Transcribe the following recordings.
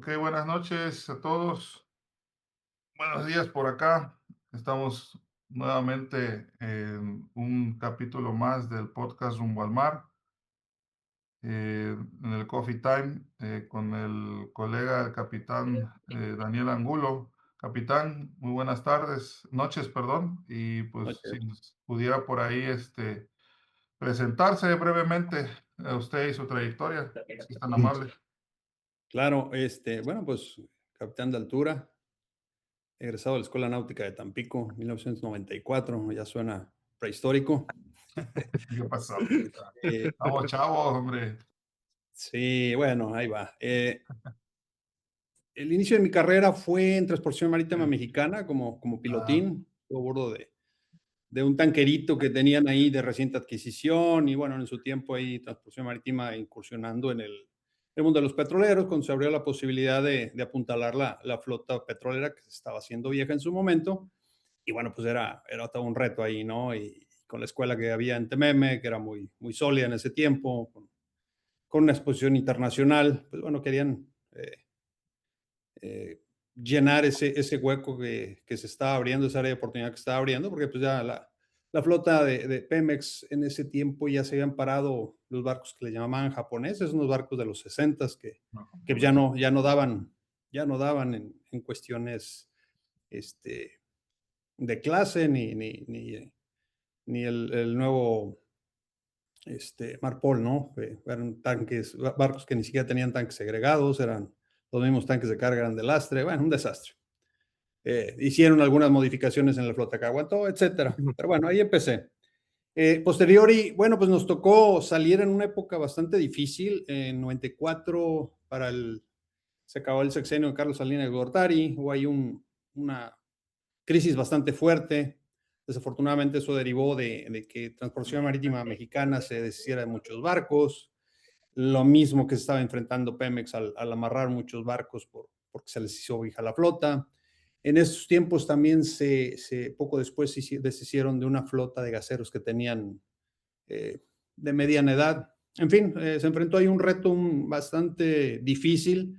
Ok, buenas noches a todos. Buenos días por acá. Estamos nuevamente en un capítulo más del podcast Rumbo al Mar, en el Coffee Time, con el colega, el capitán Daniel Angulo. Capitán, muy buenas tardes, noches, perdón. Y pues si Noches. nos pudiera por ahí presentarse brevemente a usted y su trayectoria, si es tan amable. Claro, bueno, pues capitán de altura, egresado de la Escuela Náutica de Tampico, 1994, ya suena prehistórico. ¿Qué pasó, capitán? Eh, Estamos chavos, hombre. sí, bueno, ahí va. El inicio de mi carrera fue en Transportación Marítima Mexicana como Ah, pilotín, a bordo de un tanquerito que tenían ahí de reciente adquisición y bueno, en su tiempo ahí Transportación Marítima incursionando en el mundo de los petroleros, cuando se abrió la posibilidad de apuntalar la flota petrolera que se estaba haciendo vieja en su momento. Y bueno, pues era todo un reto ahí, ¿no? Y con la escuela que había en Tememe, que era muy sólida en ese tiempo, con una exposición internacional, pues bueno, querían eh, llenar ese hueco que se estaba abriendo, esa área de oportunidad que estaba abriendo, porque pues ya la flota de Pemex en ese tiempo ya se habían parado los barcos que le llamaban japoneses, unos barcos de los 60 no, que bueno. ya no daban en cuestiones este, de clase ni el nuevo Marpol, ¿no? Eran tanques, barcos que ni siquiera tenían tanques segregados, eran los mismos tanques de carga, eran de lastre, bueno, un desastre. Hicieron algunas modificaciones en la flota que aguantó, etcétera. Pero bueno, ahí empecé. Posteriori, bueno, pues nos tocó salir en una época bastante difícil. En 94, se acabó el sexenio de Carlos Salinas de Gortari, hubo ahí una crisis bastante fuerte. Desafortunadamente eso derivó de que Transportación Marítima Mexicana se deshiciera de muchos barcos, lo mismo que se estaba enfrentando Pemex al amarrar muchos barcos porque se les hizo vieja la flota. En esos tiempos también poco después se deshicieron de una flota de gaseros que tenían de mediana edad. En fin, se enfrentó ahí un reto bastante difícil.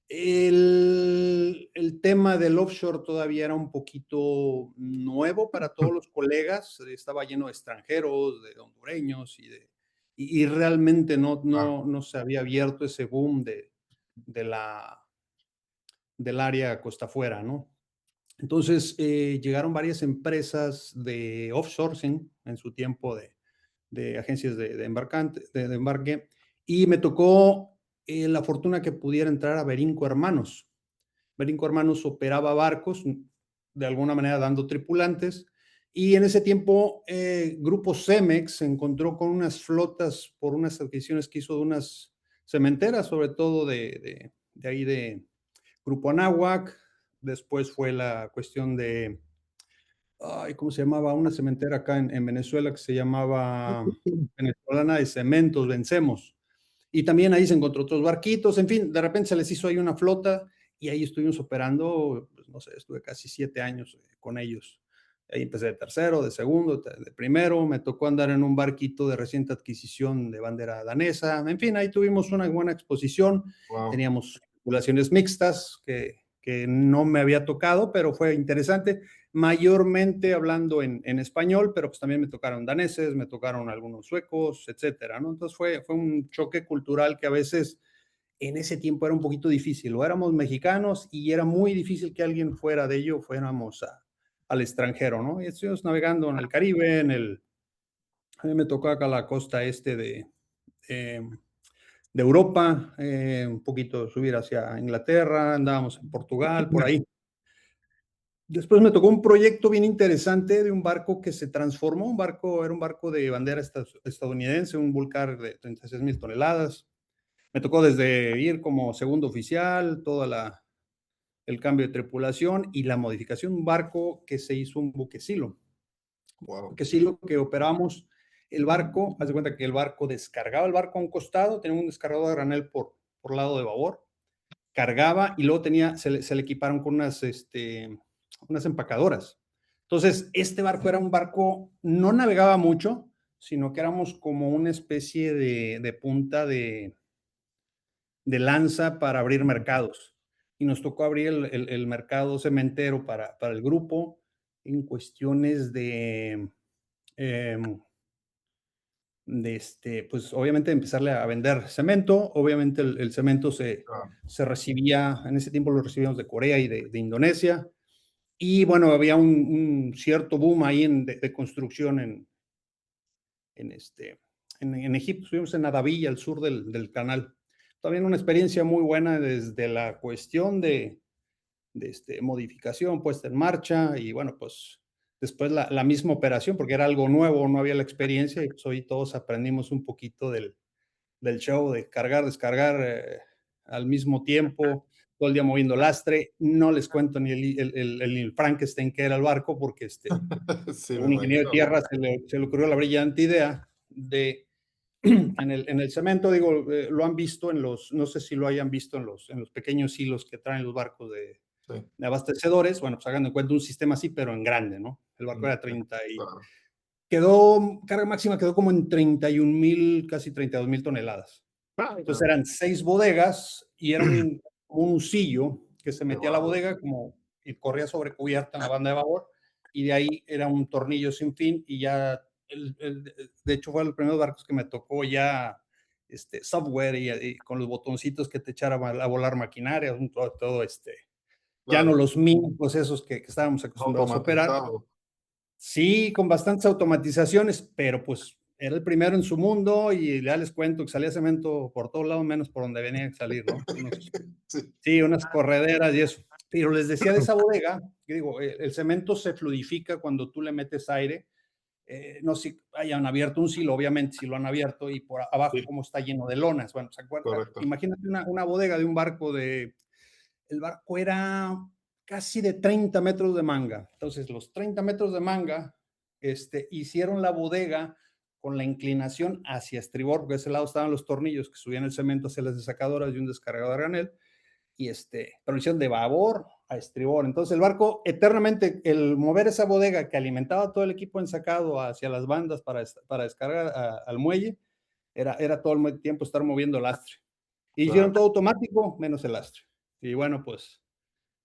El tema del offshore todavía era un poquito nuevo para todos los colegas, estaba lleno de extranjeros, de hondureños y realmente Claro. no se había abierto ese boom de del área costa afuera, ¿no? Entonces llegaron varias empresas de offshoring en su tiempo de agencias de embarque y me tocó la fortuna que pudiera entrar a Berinco Hermanos. Berinco Hermanos operaba barcos, de alguna manera dando tripulantes, y en ese tiempo Grupo Cemex se encontró con unas flotas por unas adquisiciones que hizo de unas cementeras, sobre todo de ahí de Grupo Anáhuac. Después fue la cuestión de, ay, ¿cómo se llamaba? Una cementera acá en Venezuela que se llamaba Venezolana de Cementos, Vencemos. Y también ahí se encontró otros barquitos, en fin, de repente se les hizo ahí una flota y ahí estuvimos operando, pues no sé, estuve casi 7 años con ellos. Ahí empecé de tercero, de segundo, de primero, me tocó andar en un barquito de reciente adquisición de bandera danesa, en fin, ahí tuvimos una buena exposición, Wow. teníamos tripulaciones mixtas que no me había tocado, pero fue interesante, mayormente hablando en español, pero pues también me tocaron daneses, me tocaron algunos suecos, etcétera, ¿no? Entonces fue un choque cultural que a veces en ese tiempo era un poquito difícil, o éramos mexicanos y era muy difícil que alguien fuera de ello, fuéramos al extranjero, ¿no? Y estuvimos navegando en el Caribe, a mí me tocó acá la costa este eh, de Europa, un poquito subir hacia Inglaterra, andábamos en Portugal, por ahí. Después me tocó un proyecto bien interesante de un barco que se transformó, era un barco de bandera estadounidense, un Vulcar de 36,000 toneladas. Me tocó desde ir como segundo oficial, el cambio de tripulación y la modificación, un barco que se hizo un buque silo. Wow. Buque silo que operamos el barco, haz de cuenta que el barco descargaba el barco a un costado, tenía un descargador de granel por lado de babor, cargaba y luego se le equiparon con unas empacadoras. Entonces, este barco era un barco, no navegaba mucho, sino que éramos como una especie de punta de lanza para abrir mercados. y nos tocó abrir el mercado cementero para el grupo en cuestiones em, pues obviamente empezarle a vender cemento. Obviamente el cemento claro. se recibía, en ese tiempo lo recibíamos de Corea y de Indonesia. Y bueno, había un cierto boom ahí de construcción en, este, en Egipto. Estuvimos en Adavilla, al sur del canal. También una experiencia muy buena desde la cuestión de modificación, puesta en marcha y bueno, pues después la misma operación, porque era algo nuevo, no había la experiencia y pues hoy todos aprendimos un poquito del show de cargar, descargar al mismo tiempo, todo el día moviendo lastre. No les cuento ni el Frankenstein que era el barco, porque Sí, me un ingeniero de imagino. tierra se le ocurrió la brillante idea de en el cemento, digo, lo han visto no sé si lo hayan visto en los pequeños hilos que traen los barcos Sí. de abastecedores. Bueno, pues hagan de cuenta un sistema así, pero en grande, ¿no? El barco Mm, era 30 y claro, carga máxima quedó como en 31,000, casi 32,000 toneladas. Entonces ya. eran 6 bodegas y era un usillo que se Qué metía a la bárbaro. bodega como y corría sobre cubierta en la banda de babor y de ahí era un tornillo sin fin y ya, de hecho fue el primer barcos que me tocó ya software y con los botoncitos que te echara a volar maquinaria, todo ya no Claro, los mínimos esos que estábamos acostumbrados a operar. automatizado. Sí, con bastantes automatizaciones, pero pues era el primero en su mundo y ya les cuento que salía cemento por todos lados, menos por donde venía a salir, ¿no? Sí, Sí, unas correderas y eso. Pero les decía de esa bodega, que digo, el cemento se fluidifica cuando tú le metes aire. No sé si hayan abierto un silo, obviamente si lo han abierto, y por abajo sí, como está lleno de lonas. Bueno, ¿se acuerdan? correcto. Imagínate una bodega de un barco el barco era casi de 30 metros de manga. Entonces, los 30 metros de manga hicieron la bodega con la inclinación hacia estribor, porque de ese lado estaban los tornillos que subían el cemento hacia las desacadoras y un descargador de granel, pero lo hicieron de babor a estribor. Entonces, el barco eternamente, el mover esa bodega que alimentaba todo el equipo ensacado hacia las bandas para descargar al muelle, era todo el tiempo estar moviendo el lastre. Hicieron Claro. todo automático, menos el lastre. Y bueno, pues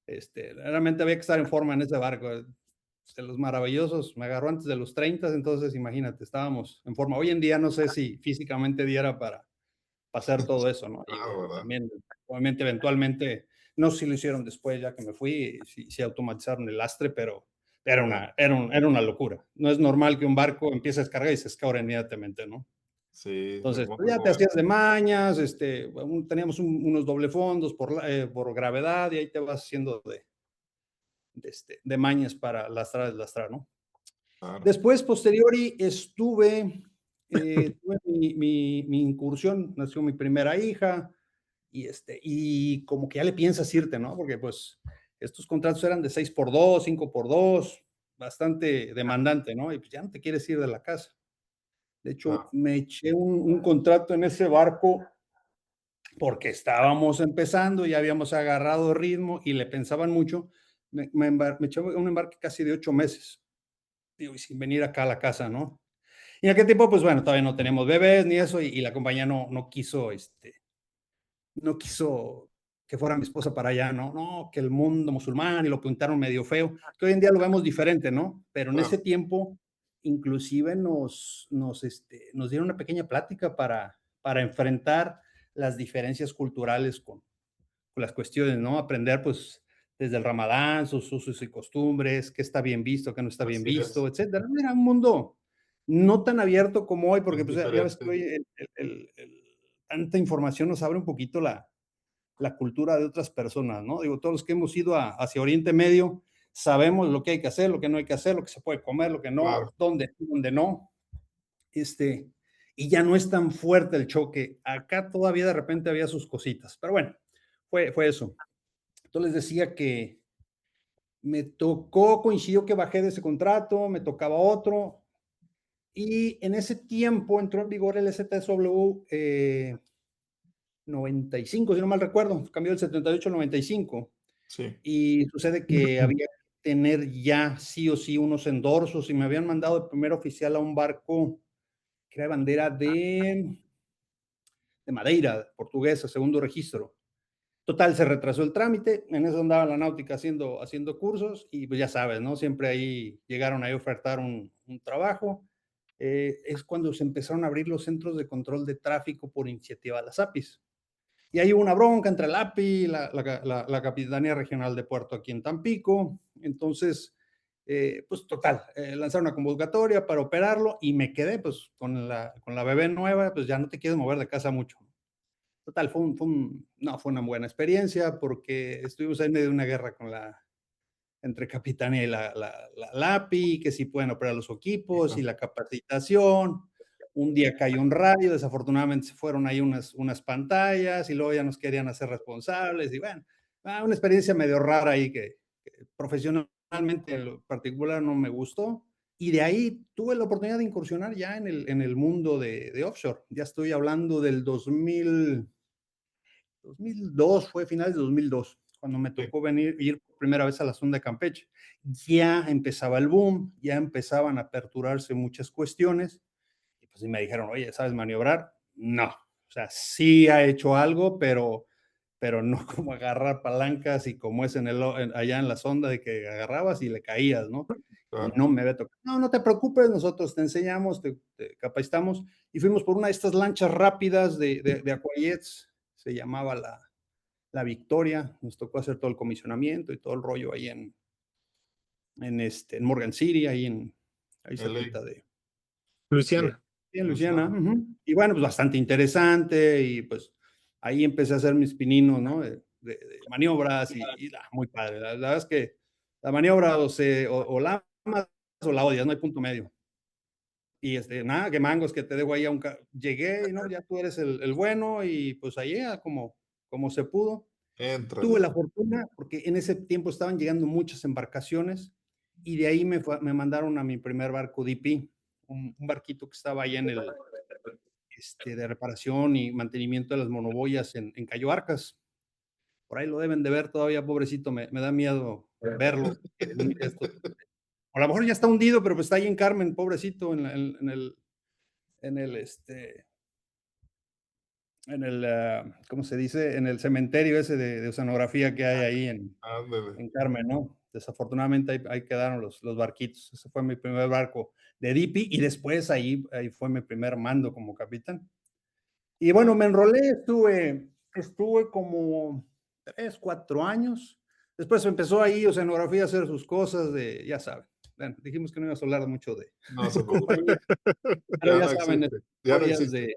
realmente había que estar en forma en ese barco. De los maravillosos, me agarró antes de los 30, entonces imagínate, estábamos en forma. Hoy en día no sé si físicamente diera para hacer todo eso, ¿no? Y Claro, ¿verdad? también, obviamente, eventualmente, no sé si lo hicieron después, ya que me fui, si automatizaron el lastre, pero Claro. era una locura. No es normal que un barco empiece a descargar y se escaure inmediatamente, ¿no? Sí, me Entonces, pues pongo ya te como hacías de mañas, teníamos unos doble fondos por gravedad y ahí te vas haciendo de mañas para lastrar, ¿no? claro. Después, posteriori, tuve mi incursión, nació mi primera hija y como que ya le piensas irte, ¿no? Porque pues estos contratos eran de 6x2, 5x2, bastante demandante, ¿no? Y pues ya no te quieres ir de la casa. De hecho, Claro. me eché un contrato en ese barco porque estábamos empezando, ya habíamos agarrado ritmo y le pensaban mucho. Me eché un embarque casi de 8 meses, digo, y sin venir acá a la casa, ¿no? Y en aquel tiempo, pues bueno, todavía no tenemos bebés ni eso, y la compañía no quiso, no quiso que fuera mi esposa para allá, ¿no? No, que el mundo musulmán y lo pintaron medio feo, que hoy en día lo vemos diferente, ¿no? Pero en ese Claro. tiempo, inclusive nos dieron una pequeña plática para enfrentar las diferencias culturales con las cuestiones, ¿no? Aprender, pues, desde el Ramadán, sus usos y costumbres, qué está bien visto, qué no está bien Así es. visto, etcétera. Era un mundo no tan abierto como hoy, porque Es pues ya ves que diferente. hoy tanta información nos abre un poquito la cultura de otras personas, ¿no? Digo, todos los que hemos ido hacia Oriente Medio sabemos lo que hay que hacer, lo que no hay que hacer, lo que se puede comer, lo que no, Claro. dónde no. Este, y ya no es tan fuerte el choque. Acá todavía de repente había sus cositas, pero bueno, fue eso. Entonces les decía que coincidió que bajé de ese contrato, me tocaba otro, y en ese tiempo entró en vigor el STSW 95, si no mal recuerdo, cambió del 78 al 95, Sí. y sucede que había que tener ya sí o sí unos endorsos, y me habían mandado de primer oficial a un barco que era de bandera de Madeira, portuguesa, segundo registro. Total, se retrasó el trámite, en eso andaba la náutica haciendo cursos y pues ya sabes, ¿no? Siempre ahí llegaron a ofertar un trabajo. Es cuando se empezaron a abrir los centros de control de tráfico por iniciativa de las APIs. Y ahí hubo una bronca entre el API y la Capitanía Regional de Puerto aquí en Tampico. Entonces, pues total, lanzaron una convocatoria para operarlo y me quedé pues con la bebé nueva, pues ya no te quieres mover de casa mucho. Total, no, fue una buena experiencia porque estuvimos en medio de una guerra entre Capitanía y la API, que si pueden operar los equipos y la capacitación. Un día cayó un rayo, desafortunadamente se fueron ahí unas pantallas y luego ya nos querían hacer responsables y bueno, una experiencia medio rara ahí que profesionalmente en lo particular no me gustó. Y de ahí tuve la oportunidad de incursionar ya en el mundo de offshore. Ya estoy hablando del 2002, fue finales de 2002, cuando me Sí, tocó ir por primera vez a la sonda de Campeche. Ya empezaba el boom, ya empezaban a aperturarse muchas cuestiones, y pues me dijeron, oye, ¿sabes maniobrar? No, o sea, sí ha hecho algo, pero no como agarrar palancas y como es allá en la sonda de que agarrabas y le caías, ¿no? Y claro. no me había tocado. No, no te preocupes, nosotros te enseñamos, te capacitamos y fuimos por una de estas lanchas rápidas de Aquajets, se llamaba la Victoria, nos tocó hacer todo el comisionamiento y todo el rollo ahí en Morgan City, ahí LA, cerquita de Luciana. en Luisiana. Luciana. Y bueno, pues bastante interesante y pues ahí empecé a hacer mis pininos, ¿no? De maniobras muy padre. La verdad es que la maniobra o la amas o la odias, no hay punto medio. Y nada, que mangos, que te dejo ahí llegué y no, ya tú eres el bueno y pues ahí como se pudo. Tuve Entrale. la fortuna, porque en ese tiempo estaban llegando muchas embarcaciones y de ahí me mandaron a mi primer barco DP, un barquito que estaba ahí de reparación y mantenimiento de las monoboyas en Cayo Arcas. Por ahí lo deben de ver todavía, pobrecito, me da miedo verlo. A lo mejor ya está hundido, pero pues está ahí en Carmen, pobrecito, en el ¿cómo se dice? En el cementerio ese de oceanografía que hay ahí Ándale. en Carmen, ¿no? Desafortunadamente ahí quedaron los barquitos. Ese fue mi primer barco de DP y después ahí fue mi primer mando como capitán. Y bueno, me enrolé, estuve como 3, 4 años. Después empezó ahí oceanografía a hacer sus cosas ya saben. Bueno, dijimos que no íbamos a hablar mucho de No se preocupe. compañía, pero Ya ya no saben, existe. Ya no historias existe.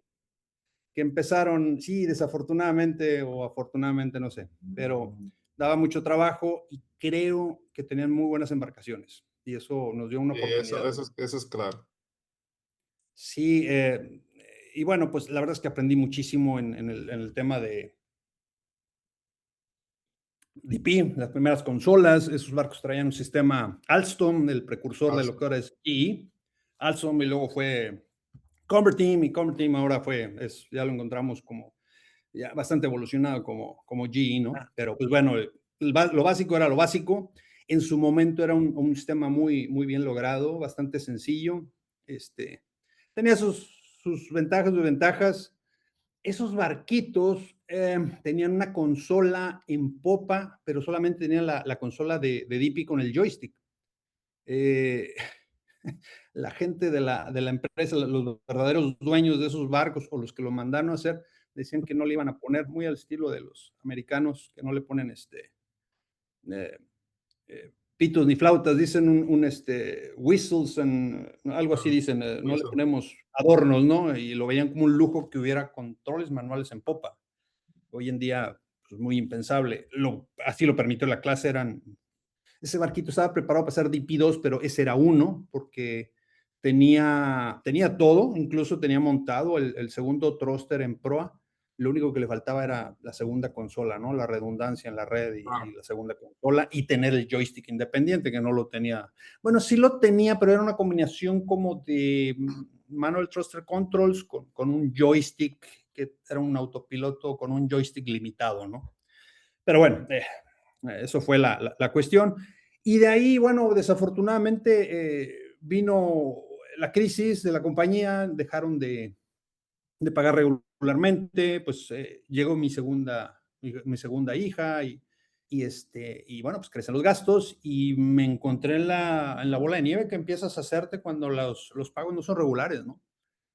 que empezaron, sí, desafortunadamente o afortunadamente, no sé, pero daba mucho trabajo y creo que tenían muy buenas embarcaciones y eso nos dio una Sí, eso, oportunidad. eso es claro. Sí, y bueno, pues la verdad es que aprendí muchísimo en el tema de DP, las primeras consolas, esos barcos traían un sistema Alstom, el precursor de lo que ahora es GE, Alstom y luego fue Converteam y Converteam ahora ya lo encontramos como ya bastante evolucionado como GE, ¿no? Pero pues bueno, lo básico era lo básico. En su momento era un sistema muy, muy bien logrado, bastante sencillo. Tenía sus ventajas y desventajas. Esos barquitos tenían una consola en popa, pero solamente tenían la consola de DP con el joystick. Eh, la gente de la empresa, los verdaderos dueños de esos barcos o los que lo mandaron a hacer, decían que no le iban a poner muy al estilo de los americanos, que no le ponen eh, pitos ni flautas, dicen whistles, algo así dicen, no le Eso. ponemos adornos, ¿no? Y lo veían como un lujo que hubiera controles manuales en popa. Hoy en día, pues muy impensable. Así lo permitió la clase, ese barquito estaba preparado para ser DP2, pero ese era uno, porque tenía todo, incluso tenía montado el segundo thruster en proa. Lo único que le faltaba era la segunda consola, ¿no? La redundancia en la red y la segunda consola y tener el joystick independiente, que no lo tenía. Bueno, sí lo tenía, pero era una combinación como de manual thruster controls con un joystick que era un autopiloto con un joystick limitado, ¿no? Pero bueno, eso fue la cuestión. Y de ahí, bueno, desafortunadamente vino la crisis de la compañía, dejaron de pagar regularmente, pues llegó mi segunda mi segunda hija y bueno, pues crecen los gastos y me encontré en la bola de nieve que empiezas a hacerte cuando los pagos no son regulares, ¿no?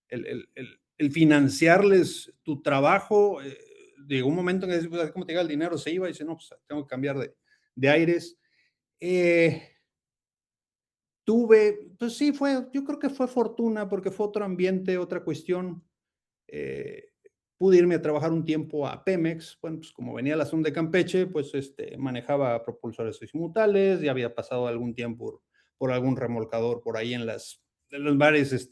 El financiarles tu trabajo, llegó un momento en que pues, ¿cómo te llega el dinero? Se iba y dice, no, pues tengo que cambiar de aires. Eh, pues sí, yo creo que fue fortuna porque fue otro ambiente, otra cuestión. Eh, Pude irme a trabajar un tiempo a Pemex. Bueno, pues como venía la zona de Campeche, pues manejaba propulsores seismotales, ya había pasado algún tiempo por algún remolcador por ahí en los bares,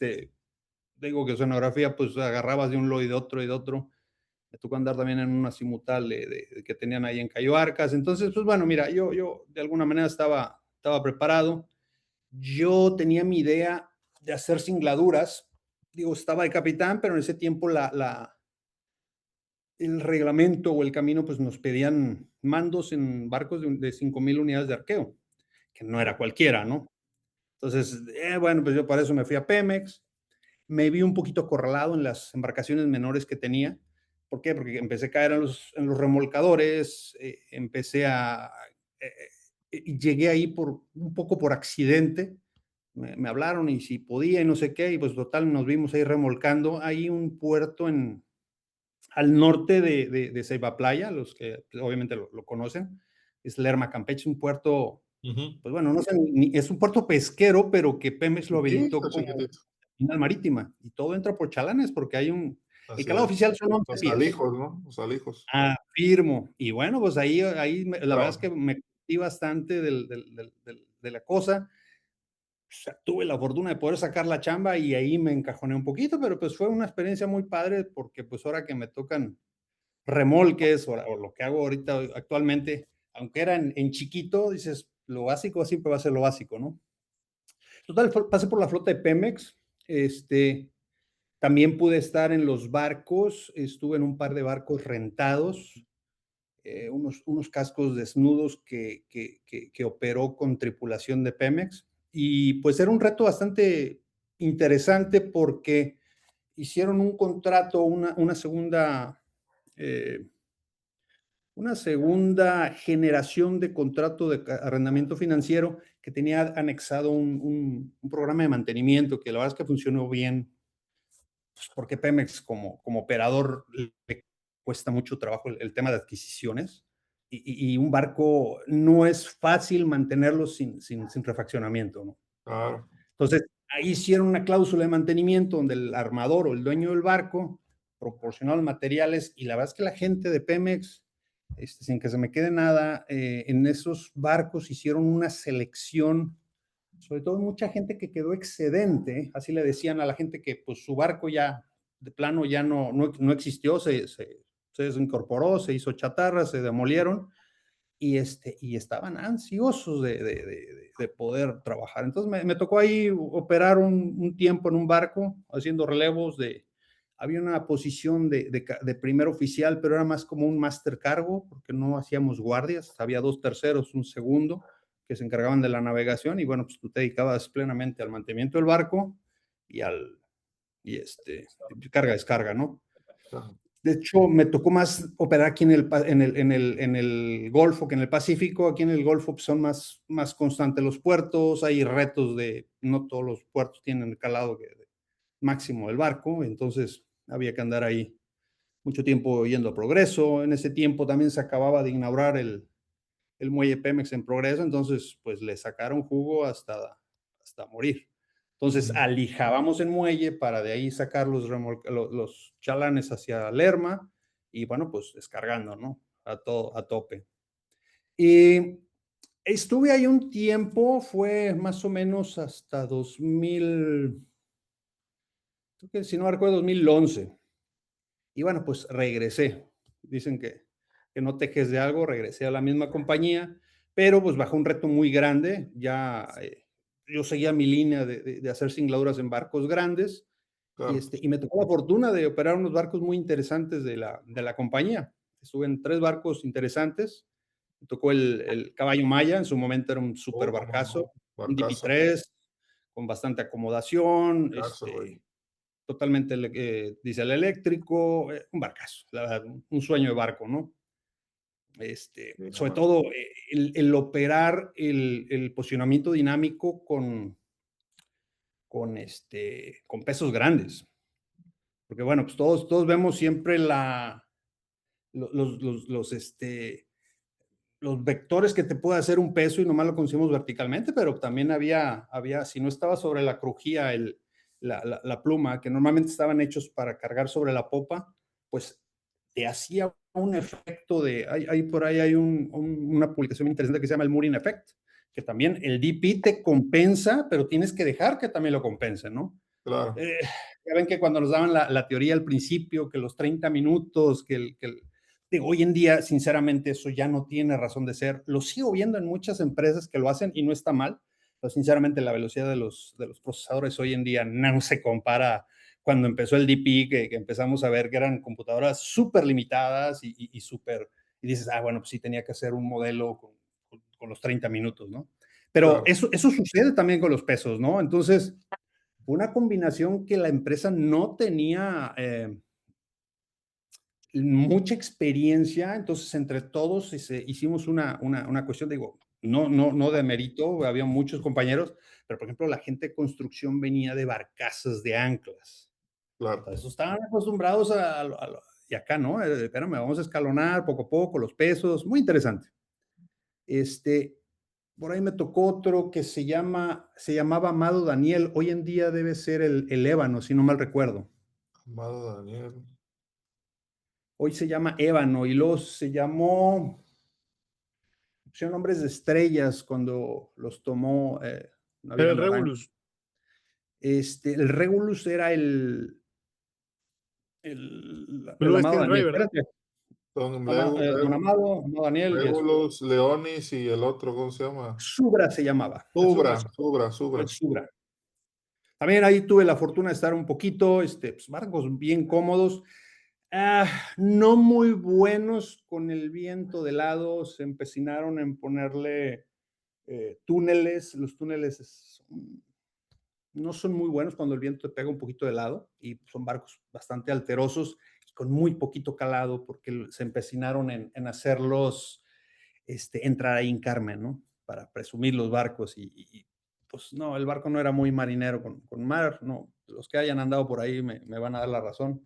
digo que sonografía, pues agarrabas de un lado y de otro y de otro. Me tocó andar también en una simutal que tenían ahí en Cayo Arcas. Entonces, pues bueno, mira, yo de alguna manera estaba preparado. Yo tenía mi idea de hacer singladuras. Digo, estaba de capitán, pero en ese tiempo el reglamento o el camino pues nos pedían mandos en barcos de 5,000 unidades de arqueo, que no era cualquiera, ¿no? Entonces, bueno, pues yo para eso me fui a Pemex. Me vi un poquito acorralado en las embarcaciones menores que tenía. ¿Por qué? Porque empecé a caer en los remolcadores, llegué ahí un poco por accidente. Me hablaron y si podía y no sé qué, y pues total, nos vimos ahí remolcando. Hay un puerto al norte de Ceiba Playa, los que pues, obviamente lo conocen, es Lerma Campeche, un puerto, Ujú. pues bueno, no sé, es un puerto pesquero, pero que Pemex lo habilitó Chiquitito, como chiquitito. terminal marítima y todo entra por chalanes porque el Así calado es. oficial son 11 Los pies. alijos, ¿no? Los alijos. Afirmo. Y bueno, pues la verdad es Claro. que me curtí bastante de la cosa. O sea, tuve la fortuna de poder sacar la chamba y ahí me encajoné un poquito, pero pues fue una experiencia muy padre porque pues ahora que me tocan remolques o lo que hago ahorita actualmente, aunque era en chiquito, dices, lo básico siempre va a ser lo básico, ¿no? Total, pasé por la flota de Pemex, este, también pude estar en los barcos, estuve en un par de barcos rentados, unos cascos desnudos que operó con tripulación de Pemex. Y pues era un reto bastante interesante porque hicieron un contrato, eh, una segunda generación de contrato de arrendamiento financiero que tenía anexado un programa de mantenimiento que la verdad es que funcionó bien, pues porque Pemex como operador le cuesta mucho trabajo el tema de adquisiciones y un barco no es fácil mantenerlo sin refaccionamiento, ¿no? Claro. Entonces, ahí hicieron una cláusula de mantenimiento donde el armador o el dueño del barco proporcionó los materiales y la verdad es que la gente de Pemex, sin que se me quede nada, en esos barcos hicieron una selección, sobre todo mucha gente que quedó excedente, así le decían a la gente que pues su barco ya de plano ya no existió, se desincorporó, se hizo chatarra, se demolieron y estaban ansiosos de poder trabajar. Entonces me tocó ahí operar un tiempo en un barco, haciendo relevos había una posición de primer oficial, pero era más como un máster cargo, porque no hacíamos guardias, había 2 terceros, un segundo, que se encargaban de la navegación, y bueno, pues tú te dedicabas plenamente al mantenimiento del barco y carga-descarga, ¿no? Claro. De hecho, me tocó más operar aquí en el Golfo que en el Pacífico. Aquí en el Golfo pues, son más constantes los puertos, hay retos no todos los puertos tienen el calado máximo del barco, entonces había que andar ahí mucho tiempo yendo a Progreso. En ese tiempo también se acababa de inaugurar el muelle Pemex en Progreso, entonces pues le sacaron jugo hasta morir. Entonces alijábamos en muelle para de ahí sacar los chalanes hacia Lerma y bueno, pues descargando, ¿no? A tope. Y estuve ahí un tiempo, fue más o menos hasta 2000, creo que si no me recuerdo, 2011. Y bueno, pues regresé. Dicen que no tejes de algo, regresé a la misma compañía, pero pues bajo un reto muy grande. Ya yo seguía mi línea de hacer singladuras en barcos grandes Claro. y me tocó la fortuna de operar unos barcos muy interesantes de la compañía. Estuve en 3 barcos interesantes. Me tocó el Caballo Maya, en su momento era un super Oh, cómo barcazo, no. un Barcazo. DP3 con bastante acomodación, Barcazo, güey. totalmente diésel eléctrico, un barcazo, la verdad, un sueño de barco, ¿no? Sí, Sobre nomás. todo el operar el posicionamiento dinámico con pesos grandes. Porque bueno, pues todos vemos siempre los vectores que te puede hacer un peso y nomás lo conocimos verticalmente, pero también si no estaba sobre la crujía la pluma, que normalmente estaban hechos para cargar sobre la popa, pues te hacía un efecto por ahí hay una publicación muy interesante que se llama el Mooring Effect, que también el DP te compensa, pero tienes que dejar que también lo compense, ¿no? Claro, Eh, ya ven que cuando nos daban la teoría al principio, que los 30 minutos, digo, hoy en día, sinceramente, eso ya no tiene razón de ser. Lo sigo viendo en muchas empresas que lo hacen y no está mal, pero sinceramente la velocidad de los procesadores hoy en día no se compara cuando empezó el DP, que empezamos a ver que eran computadoras súper limitadas y súper, y dices, bueno, pues sí tenía que hacer un modelo con los 30 minutos, ¿no? Pero claro, eso sucede también con los pesos, ¿no? Entonces, una combinación que la empresa no tenía mucha experiencia, entonces entre todos hicimos una cuestión, digo, no de mérito, había muchos compañeros, pero por ejemplo la gente de construcción venía de barcazas de anclas, claro. entonces estaban acostumbrados y acá no, espérame, vamos a escalonar poco a poco los pesos, muy interesante. Este, por ahí me tocó otro que se llamaba Amado Daniel, hoy en día debe ser el Ébano, si no mal recuerdo. Amado Daniel. Hoy se llama Ébano y luego se llamó, pusieron nombres de estrellas cuando los tomó Era Naviera el Naranjo. Regulus. El Regulus era el Blue Amado Steel Ray, Daniel. ¿verdad? Espérate, Son Don Amado Daniel, Regulus, Leonis y el otro, ¿cómo se llama? Subra se llamaba, El Subra. el Subra. Subra. También ahí tuve la fortuna de estar un poquito, pues, barcos bien cómodos, no muy buenos con el viento de lado, se empecinaron en ponerle túneles, los túneles no son muy buenos cuando el viento te pega un poquito de lado y son barcos bastante alterosos y con muy poquito calado porque se empecinaron en hacerlos entrar ahí en Carmen, ¿no? Para presumir los barcos pues no, el barco no era muy marinero con mar, no, los que hayan andado por ahí me van a dar la razón.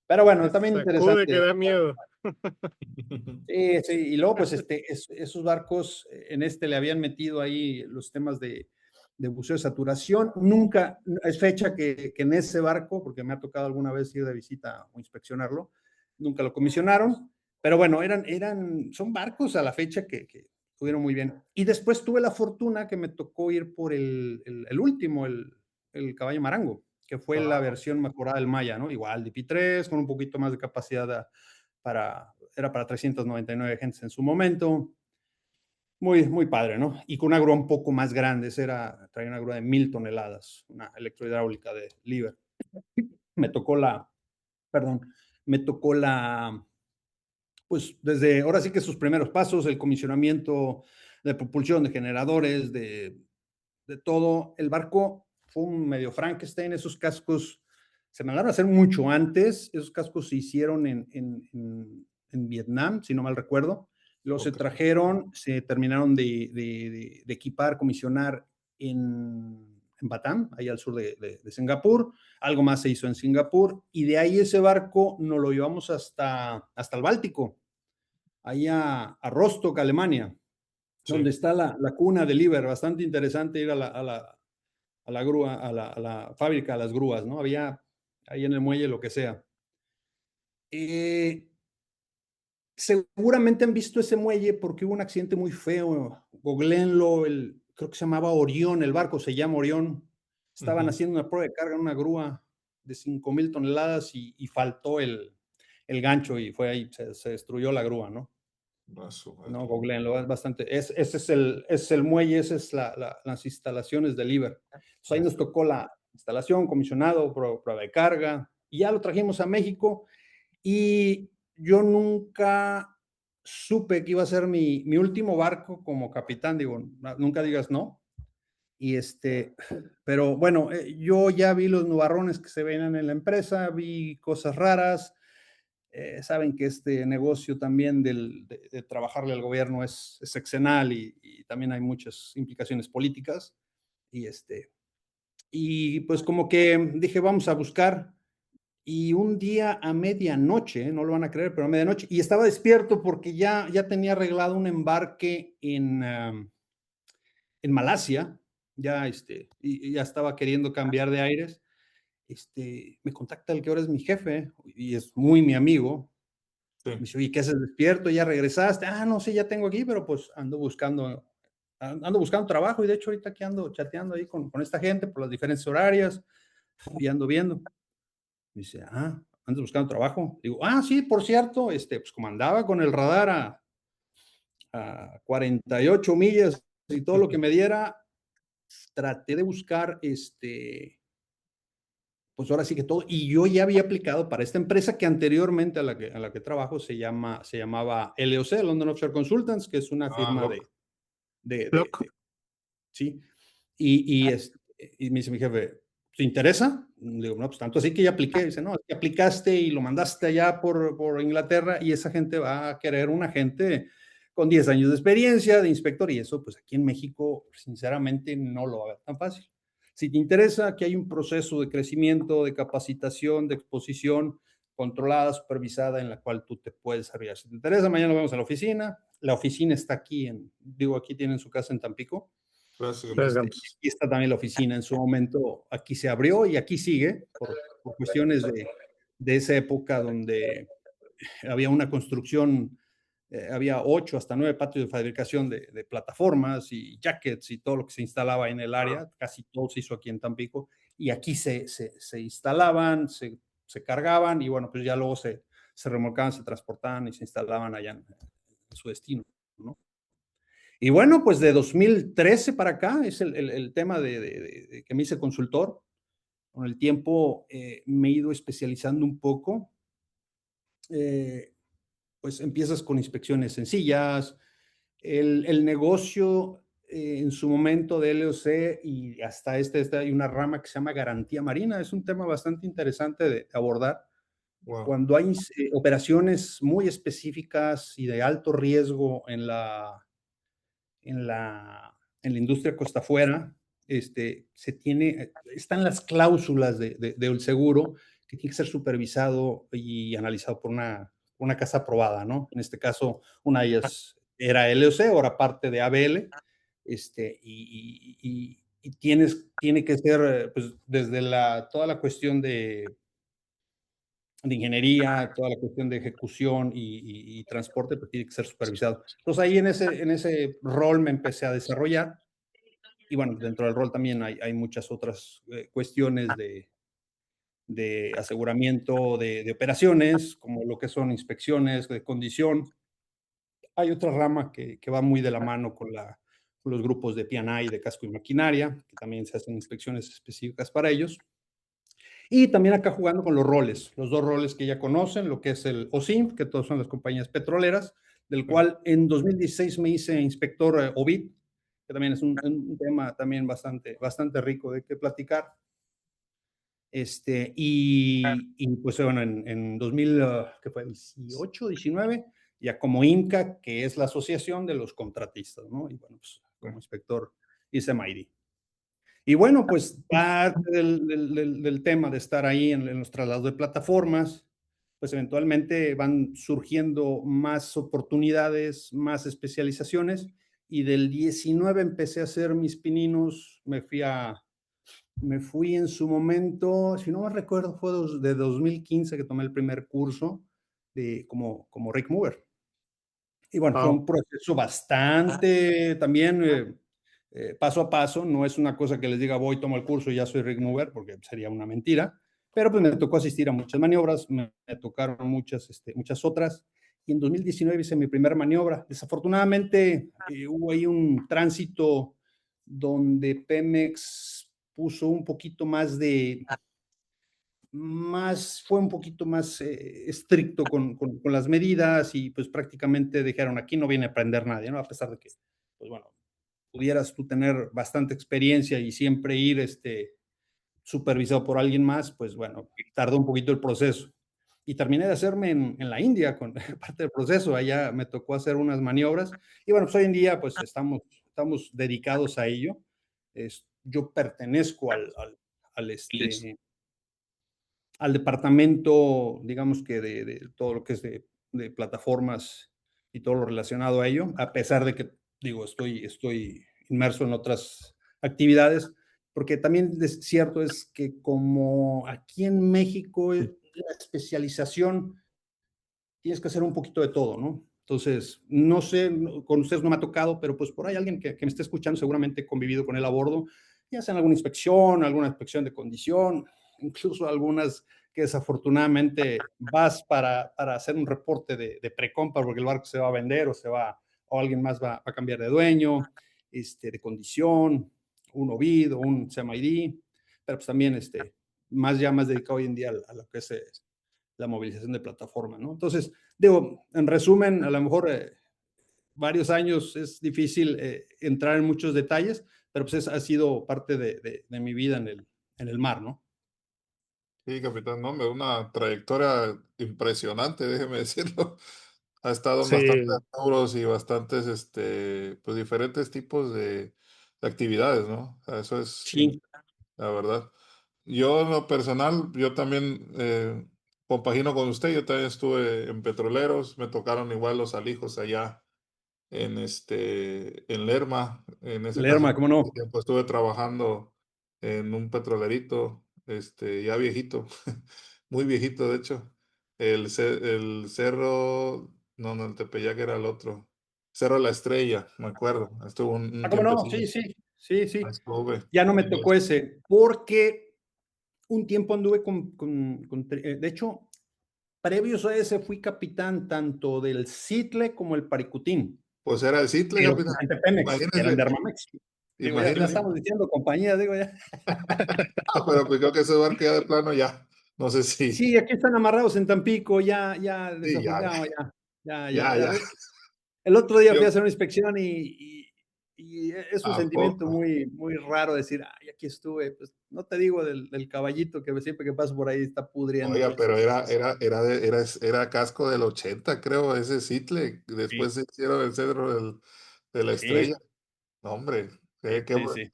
Pero bueno, Se también sacude que interesante. da miedo. Sí, sí, y luego pues esos barcos en le habían metido ahí los temas de buceo de saturación. Nunca, es fecha que en ese barco, porque me ha tocado alguna vez ir de visita o inspeccionarlo, nunca lo comisionaron, pero bueno, son barcos a la fecha que estuvieron muy bien. Y después tuve la fortuna que me tocó ir por el último, el Caballo Marango, que fue la Ah, versión mejorada del Maya, ¿no? Igual, DP3, con un poquito más de capacidad era para 399 gentes en su momento. Muy, muy padre, ¿no? Y con una grúa un poco más grande, traía una grúa de 1000 toneladas, una electrohidráulica de Liebherr. Me tocó perdón, me tocó pues desde ahora sí que sus primeros pasos, el comisionamiento de propulsión, de generadores, de todo. El barco fue un medio Frankenstein, esos cascos se mandaron a hacer mucho antes, esos cascos se hicieron en Vietnam, si no mal recuerdo, los se ok, trajeron, se terminaron de equipar, comisionar en Batam, ahí al sur de Singapur, algo más se hizo en Singapur, y de ahí ese barco nos lo llevamos hasta el Báltico, ahí a Rostock, Alemania, donde sí, está la cuna de Liebherr, bastante interesante ir a la grúa, a la fábrica, a las grúas, ¿no? Había ahí en el muelle lo que sea. Seguramente han visto ese muelle porque hubo un accidente muy feo. Googleenlo, creo que se llamaba Orión, el barco se llama Orión. Estaban ujú, haciendo una prueba de carga en una grúa de 5000 toneladas y faltó el gancho y fue ahí, se destruyó la grúa, ¿no? a su No, madre. googleenlo, es bastante. Ese es el muelle, ese es las instalaciones del Liebherr. Entonces ahí nos Este, tocó la instalación, comisionado, prueba de carga, y ya lo trajimos a México. Y yo nunca supe que iba a ser mi último barco como capitán, digo, nunca digas no. Y pero bueno, yo ya vi los nubarrones que se ven en la empresa, vi cosas raras, saben que este negocio también de trabajarle al gobierno es sexenal y también hay muchas implicaciones políticas. Y, y pues como que dije, vamos a buscar. Y un día a medianoche, no lo van a creer, pero a medianoche, y estaba despierto porque ya tenía arreglado un embarque en Malasia, ya, y ya estaba queriendo cambiar de aires. Me contacta el que ahora es mi jefe y es muy mi amigo. Me Sí. dice, oye, ¿qué haces despierto? ¿Ya regresaste? Ah, no sé, ya tengo aquí, pero pues ando buscando trabajo y de hecho ahorita aquí ando chateando ahí con esta gente por las diferencias horarias y ando viendo. Me dice, ¿andas buscando trabajo? Digo, sí, por cierto, pues como andaba con el radar a 48 millas y todo lo que me diera, traté de buscar, pues ahora sí que todo, y yo ya había aplicado para esta empresa que anteriormente a la que trabajo se llamaba LOC, London Offshore Consultants, que es una firma Loco. de sí, y me dice mi jefe, ¿te interesa? Digo, no, pues tanto así que ya apliqué. Dice, no, es que aplicaste y lo mandaste allá por Inglaterra y esa gente va a querer una gente con 10 años de experiencia de inspector y eso, pues aquí en México, sinceramente, no lo va a ver tan fácil. Si te interesa, aquí hay un proceso de crecimiento, de capacitación, de exposición controlada, supervisada, en la cual tú te puedes desarrollar. Si te interesa, mañana lo vemos en la oficina. La oficina está aquí, aquí tienen su casa en Tampico. Gracias, Y, Gams. aquí está también la oficina. En su momento, aquí se abrió y aquí sigue por cuestiones de esa época donde había una construcción, había 8 hasta 9 patios de fabricación de plataformas y jackets y todo lo que se instalaba en el área, casi todo se hizo aquí en Tampico, y aquí se instalaban, se cargaban y bueno, pues ya luego se remolcaban, se transportaban y se instalaban allá en su destino, ¿no? Y bueno, pues de 2013 para acá es el tema de que me hice consultor. Con el tiempo me he ido especializando un poco. Eh, pues empiezas con inspecciones sencillas. El negocio en su momento de LOC y hasta hay una rama que se llama garantía marina. Es un tema bastante interesante de abordar. Wow. Cuando hay operaciones muy específicas y de alto riesgo en la industria costa afuera, están las cláusulas del seguro que tiene que ser supervisado y analizado por una casa aprobada, ¿no? En este caso, una de ellas era LOC, ahora parte de ABL, y tiene que ser, pues, desde toda la cuestión de ingeniería, toda la cuestión de ejecución y transporte, pues tiene que ser supervisado. Entonces ahí en ese rol me empecé a desarrollar y bueno, dentro del rol también hay muchas otras cuestiones de aseguramiento de operaciones, como lo que son inspecciones de condición. Hay otra rama que va muy de la mano con los grupos de P&I, de casco y maquinaria, que también se hacen inspecciones específicas para ellos. Y también acá jugando con los 2 roles que ya conocen, lo que es el OSINT, que todos son las compañías petroleras, del cual en 2016 me hice inspector OBIT, que también es un tema también bastante rico de qué platicar. Y pues bueno, en 2000, ¿qué fue? 18, 19, ya como INCA, que es la asociación de los contratistas, ¿no? Y bueno, pues como inspector hice MAIDI. Y bueno, pues parte del tema de estar ahí en los traslados de plataformas, pues eventualmente van surgiendo más oportunidades, más especializaciones, y del 19 empecé a hacer mis pininos, me fui en su momento, si no me recuerdo, fue de 2015 que tomé el primer curso como rig mover. Y bueno, fue un proceso bastante también paso a paso, no es una cosa que les diga voy, tomo el curso y ya soy rig mover, porque sería una mentira, pero pues me tocó asistir a muchas maniobras, me tocaron muchas otras, y en 2019 hice mi primera maniobra. Desafortunadamente hubo ahí un tránsito donde Pemex puso un poquito fue un poquito más estricto con las medidas y pues prácticamente dijeron, aquí no viene a aprender nadie, ¿no? A pesar de que, pues bueno, pudieras tú tener bastante experiencia y siempre ir supervisado por alguien más, pues bueno, tardó un poquito el proceso. y terminé de hacerme en la India con parte del proceso. Allá me tocó hacer unas maniobras y bueno, pues hoy en día pues estamos dedicados a ello. Yo pertenezco al departamento, digamos que de todo lo que es de plataformas y todo lo relacionado a ello, a pesar de que, digo, estoy inmerso en otras actividades, porque también es cierto es que como aquí en México la especialización tienes que hacer un poquito de todo, ¿no? Entonces, no sé, con ustedes no me ha tocado, pero pues por ahí alguien que me esté escuchando seguramente he convivido con él a bordo, ya sea en alguna inspección de condición, incluso algunas que desafortunadamente vas para hacer un reporte de precompra porque el barco se va a vender o alguien más va a cambiar de dueño, de condición, un OBID o un CMID, pero pues también más dedicado hoy en día a lo que es la movilización de plataforma, ¿no? Entonces, digo, en resumen, a lo mejor varios años es difícil entrar en muchos detalles, pero pues ha sido parte de mi vida en el mar, ¿no? Sí, capitán, no, hombre, una trayectoria impresionante, déjeme decirlo. Ha estado en bastantes Sí, rubros y bastantes, pues diferentes tipos de actividades, ¿no? O sea, eso es sí, la verdad. Yo, en lo personal, yo también compagino con usted. Yo también estuve en petroleros. Me tocaron igual los alijos allá en Lerma. En ese caso, Lerma, ¿cómo no? tiempo estuve trabajando en un petrolerito, ya viejito, muy viejito, de hecho. El cerro, no, no, el Tepeyac era el otro. Cerro La Estrella, me acuerdo. Estuvo un ¿Cómo no? tiempecillo. Sí, sí, sí, sí. Estuve. Ya no me Y tocó ese, porque un tiempo anduve de hecho, previos a ese fui capitán tanto del Citle como el Paricutín, pues era el Citle, pero capitán. de Pemex, que eran de Imagínese, Armamex. Digo, ya imagínese. estamos diciendo compañía, digo ya. Ah, pero pues creo que ese barco ya de plano ya, no sé si, Sí, aquí están amarrados en Tampico, ya sí, ya, desafortunado, ya. ya, ya. El otro día fui a Yo, hacer una inspección y es un ¿a sentimiento poco? muy, muy raro decir, ay, aquí estuve, pues no te digo del caballito que siempre que paso por ahí está pudriendo. Oiga, pero era casco del 80 creo, ese Citle. Sí, Después se hicieron el cedro de la sí, estrella. No, hombre, sí, qué sí, sí.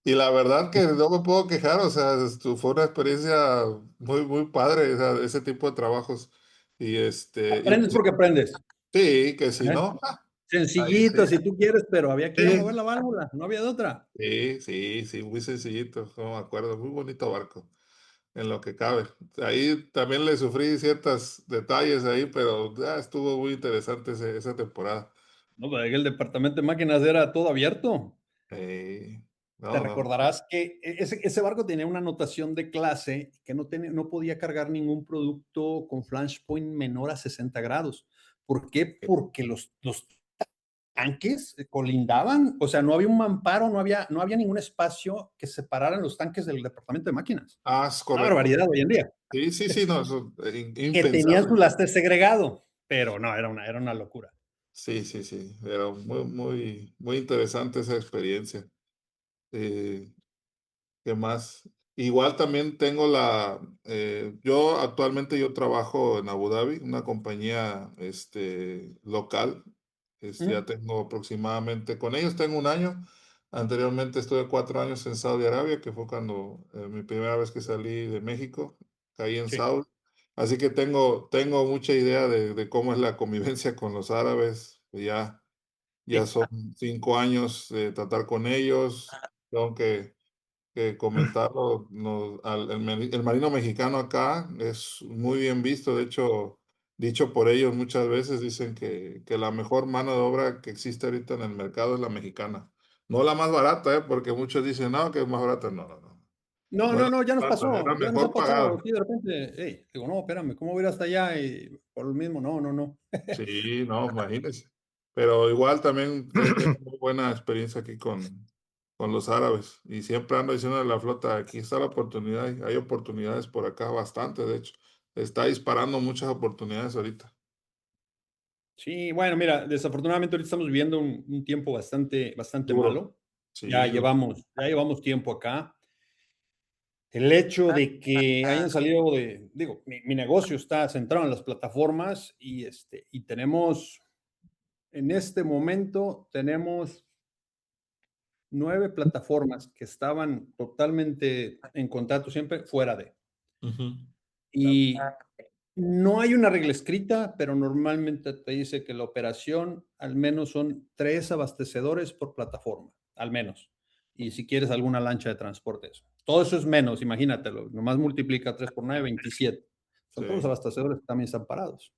y la verdad que no me puedo quejar, o sea, fue una experiencia muy, muy padre, o sea, ese tipo de trabajos. Y Aprendes porque aprendes. sí, que si ¿Eh? no, ahí Sencillito, sí. si tú quieres, pero había que ir a mover Sí, la válvula, no había de otra. sí, sí, sí, muy sencillito, no me acuerdo, muy bonito barco, en lo que cabe. Ahí también le sufrí ciertos detalles ahí, pero estuvo muy interesante esa temporada. No, pero el departamento de máquinas era todo abierto. Eh, Te no, no, recordarás que ese barco tenía una anotación de clase que no podía cargar ningún producto con flashpoint menor a 60 grados. ¿Por qué? Porque los tanques colindaban, o sea, no había un mamparo, no había ningún espacio que separara los tanques del departamento de máquinas. es Una correcto. barbaridad hoy en día. Sí, sí, sí, no, eso Que tenían impensable. su lastre segregado, pero no, era una locura. Sí, sí, sí, era muy, muy, muy interesante esa experiencia. Eh, ¿Qué más? Igual también tengo yo actualmente yo trabajo en Abu Dhabi, una compañía local. Ya ¿Mm? tengo aproximadamente, con ellos tengo un año. Anteriormente estuve 4 años en Saudi Arabia, que fue cuando mi primera vez que salí de México, caí en Sí, Saudi. Así que tengo mucha idea de cómo es la convivencia con los árabes. Ya sí. son 5 años de tratar con ellos. Tengo que comentarlo. El marino mexicano acá es muy bien visto. De hecho, dicho por ellos muchas veces, dicen que la mejor mano de obra que existe ahorita en el mercado es la mexicana. No la más barata, porque muchos dicen, no, que es más barata. No, no, no. No, No es no, la no, ya nos más barata, es pasó, la ya nos ha mejor pasado. pagada. Aquí de repente, hey, digo, no, espérame, ¿cómo voy a ir hasta allá? Y por lo mismo, no, no, no. Sí, no, imagínense. Pero igual también tengo muy buena experiencia aquí con los árabes. Y siempre ando diciendo a la flota, aquí está la oportunidad. Y hay oportunidades por acá, bastante, de hecho. Está disparando muchas oportunidades ahorita. Sí, bueno, mira, desafortunadamente ahorita estamos viviendo un tiempo bastante, bastante Duro. malo. Ya Sí, duro. llevamos, ya llevamos tiempo acá. el hecho de que hayan salido de, digo, mi negocio está centrado en las plataformas y tenemos, en este momento, tenemos 9 plataformas que estaban totalmente en contacto siempre fuera de. Ujú. Y no hay una regla escrita, pero normalmente te dice que la operación al menos son 3 abastecedores por plataforma, al menos. Y si quieres alguna lancha de transporte, eso. Todo eso es menos, imagínatelo. Nomás multiplica 3 por 9, 27. Son todos los Sí, abastecedores que también están parados.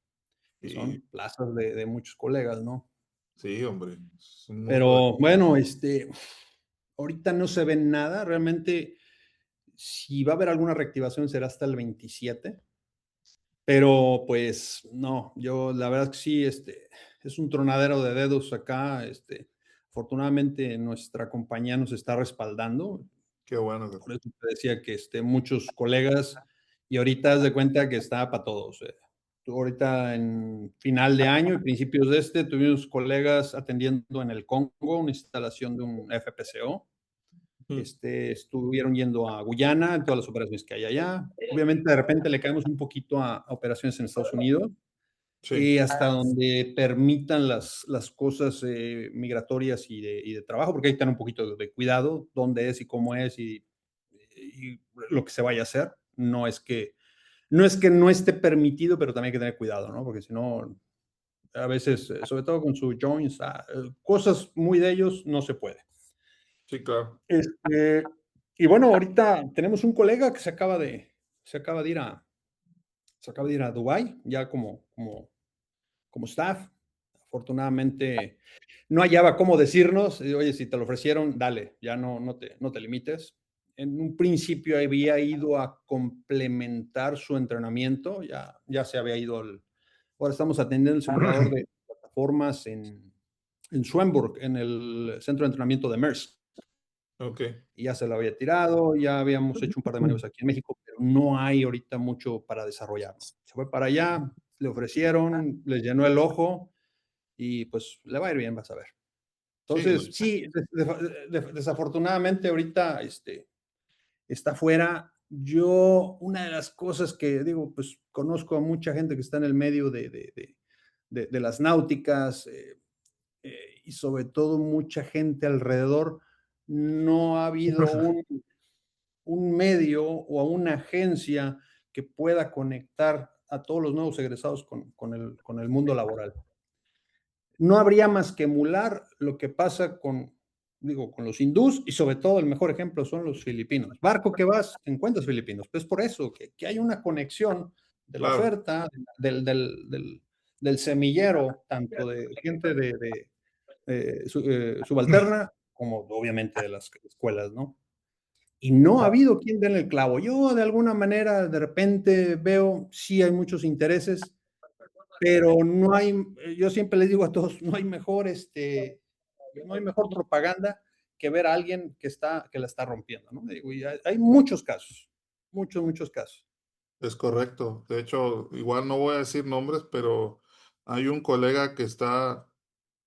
Y y son plazas de muchos colegas, ¿no? sí, hombre, es un mundo de... Pero bueno, ahorita no se ve nada. Realmente, si va a haber alguna reactivación, será hasta el 27. Pero, pues, no, yo la verdad que sí, es un tronadero de dedos acá, afortunadamente nuestra compañía nos está respaldando, Qué bueno. por eso te decía que, muchos colegas y ahorita haz de cuenta que está para todos, tú ahorita en final de año y principios de tuvimos colegas atendiendo en el Congo, una instalación de un FPCO, Ujú. estuvieron yendo a Guyana, en todas las operaciones que hay allá. Obviamente, de repente le caemos un poquito a operaciones en Estados Unidos, Sí, hasta donde permitan las cosas migratorias y de trabajo, porque hay que tener un poquito de cuidado, dónde es y cómo es y lo que se vaya a hacer. No es que no esté permitido, pero también hay que tener cuidado, ¿no? Porque si no, a veces, sobre todo con sus joints, cosas muy de ellos no se puede. sí, claro. Este, y bueno, ahorita tenemos un colega que se acaba de ir a Dubái, ya como staff. Afortunadamente, no hallaba cómo decirnos, oye, si te lo ofrecieron, dale, ya no te limites. En un principio había ido a complementar su entrenamiento, ya se había ido ahora estamos atendiendo el simulador de plataformas en Schweinburg, en el centro de entrenamiento de Maersk. Ok. Y ya se lo había tirado, ya habíamos hecho un par de maniobras aquí en México, pero no hay ahorita mucho para desarrollar. Se fue para allá, le ofrecieron, les llenó el ojo y pues le va a ir bien, vas a ver. Sí, Entonces, sí, desafortunadamente ahorita está fuera. Yo, una de las cosas que digo, pues conozco a mucha gente que está en el medio de las náuticas y sobre todo mucha gente alrededor. No ha habido un medio o a una agencia que pueda conectar a todos los nuevos egresados con el mundo laboral. No habría más que emular lo que pasa con los hindús y sobre todo el mejor ejemplo son los filipinos. Barco que vas, encuentras filipinos. Pues por eso, que hay una conexión de la claro. oferta, del semillero, tanto de gente subalterna como obviamente de las escuelas, ¿no? Y no ha habido quien dé en el clavo. Yo de alguna manera de repente veo, sí hay muchos intereses, pero no hay, yo siempre les digo a todos, no hay mejor propaganda que ver a alguien que la está rompiendo, ¿no? Digo, y hay muchos casos, muchos, muchos casos. Es correcto. De hecho, igual no voy a decir nombres, pero hay un colega que está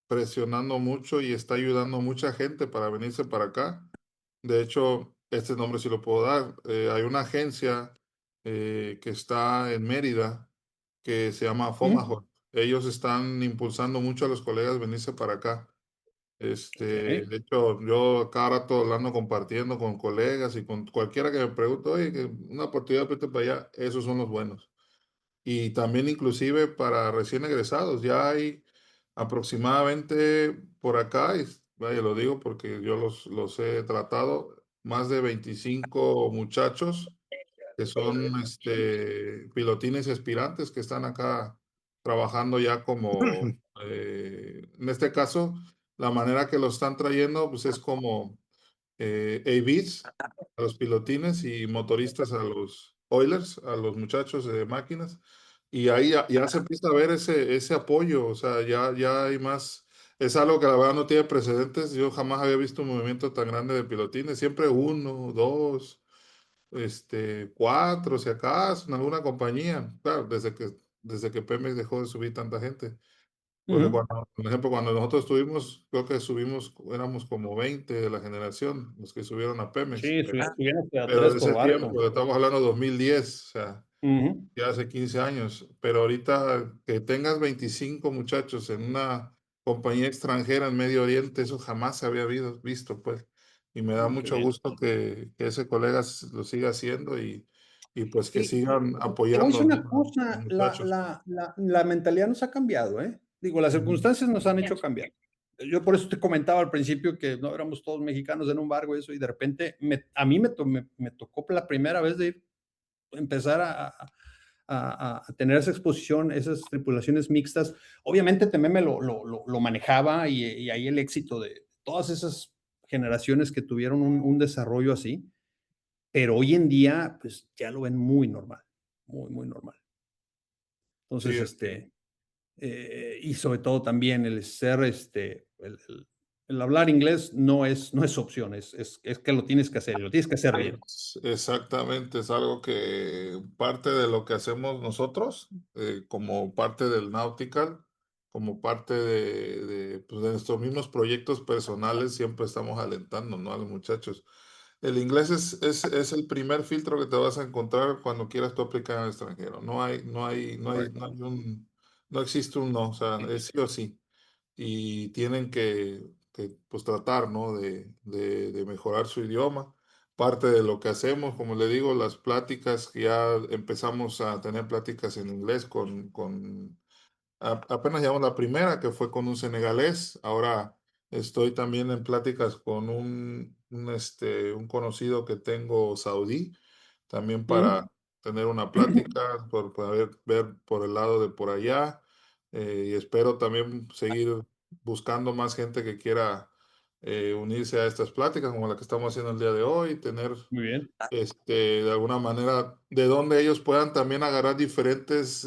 presionando mucho y está ayudando a mucha gente para venirse para acá. De hecho, este nombre sí lo puedo dar. Hay una agencia que está en Mérida que se llama Ujú. Fomahost. Ellos están impulsando mucho a los colegas a venirse para acá. Ok. De hecho, yo cada rato lo ando compartiendo con colegas y con cualquiera que me pregunte, oye, que una oportunidad para irte para allá, esos son los buenos. Y también inclusive para recién egresados, ya hay aproximadamente por acá, y vaya, lo digo porque yo los he tratado, más de 25 muchachos que son pilotines y aspirantes que están acá trabajando ya como, en este caso, la manera que los están trayendo pues es como AVs a los pilotines y motoristas a los oilers, a los muchachos de máquinas. Y ahí ya se empieza a ver ese apoyo, o sea, ya hay más, es algo que la verdad no tiene precedentes. Yo jamás había visto un movimiento tan grande de pilotines, siempre uno, dos, cuatro, si acaso, en alguna compañía. Claro, desde que Pemex dejó de subir tanta gente. Porque Ujú. cuando, por ejemplo, cuando nosotros estuvimos, creo que subimos, éramos como 20 de la generación, los que subieron a Pemex. Sí, subieron hasta Pero 3 de por ese barco. tiempo, estamos hablando de 2010, o sea, Ujú. ya hace 15 años. Pero ahorita que tengas 25 muchachos en una compañía extranjera en Medio Oriente, eso jamás se había visto, pues. Y me da Mm, qué mucho bien. gusto que ese colega lo siga haciendo y pues que Y sigan te voy a decir apoyando, una ¿no? A los cosa, muchachos. la mentalidad nos ha cambiado, ¿eh? Digo, las Ujú. circunstancias nos han hecho cambiar. Yo por eso te comentaba al principio que no éramos todos mexicanos en un barco y eso, y de repente a mí me tocó la primera vez de empezar a tener esa exposición, esas tripulaciones mixtas. Obviamente también lo manejaba y ahí el éxito de todas esas generaciones que tuvieron un desarrollo así, pero hoy en día, pues ya lo ven muy normal, muy, muy normal. Entonces, Sí, así es. y sobre todo también el ser, el hablar inglés no es opción, es que lo tienes que hacer y lo tienes que hacer bien. Exactamente, es algo que parte de lo que hacemos nosotros, como parte del Nautical, como parte pues, de nuestros mismos proyectos personales, siempre estamos alentando, ¿no? A los muchachos. El inglés es el primer filtro que te vas a encontrar cuando quieras tú aplicar en el extranjero. Correcto. No existe un no, o sea, es sí o sí y tienen pues tratar, ¿no? De mejorar su idioma. Parte de lo que hacemos, como le digo, las pláticas, que ya empezamos a tener pláticas en inglés apenas llevamos la primera, que fue con un senegalés. Ahora estoy también en pláticas con un conocido que tengo saudí, también para Ujú. tener una plática, poder ver por el lado de por allá. Y espero también seguir buscando más gente que quiera unirse a estas pláticas, como la que estamos haciendo el día de hoy, tener Muy bien. de alguna manera, de donde ellos puedan también agarrar diferentes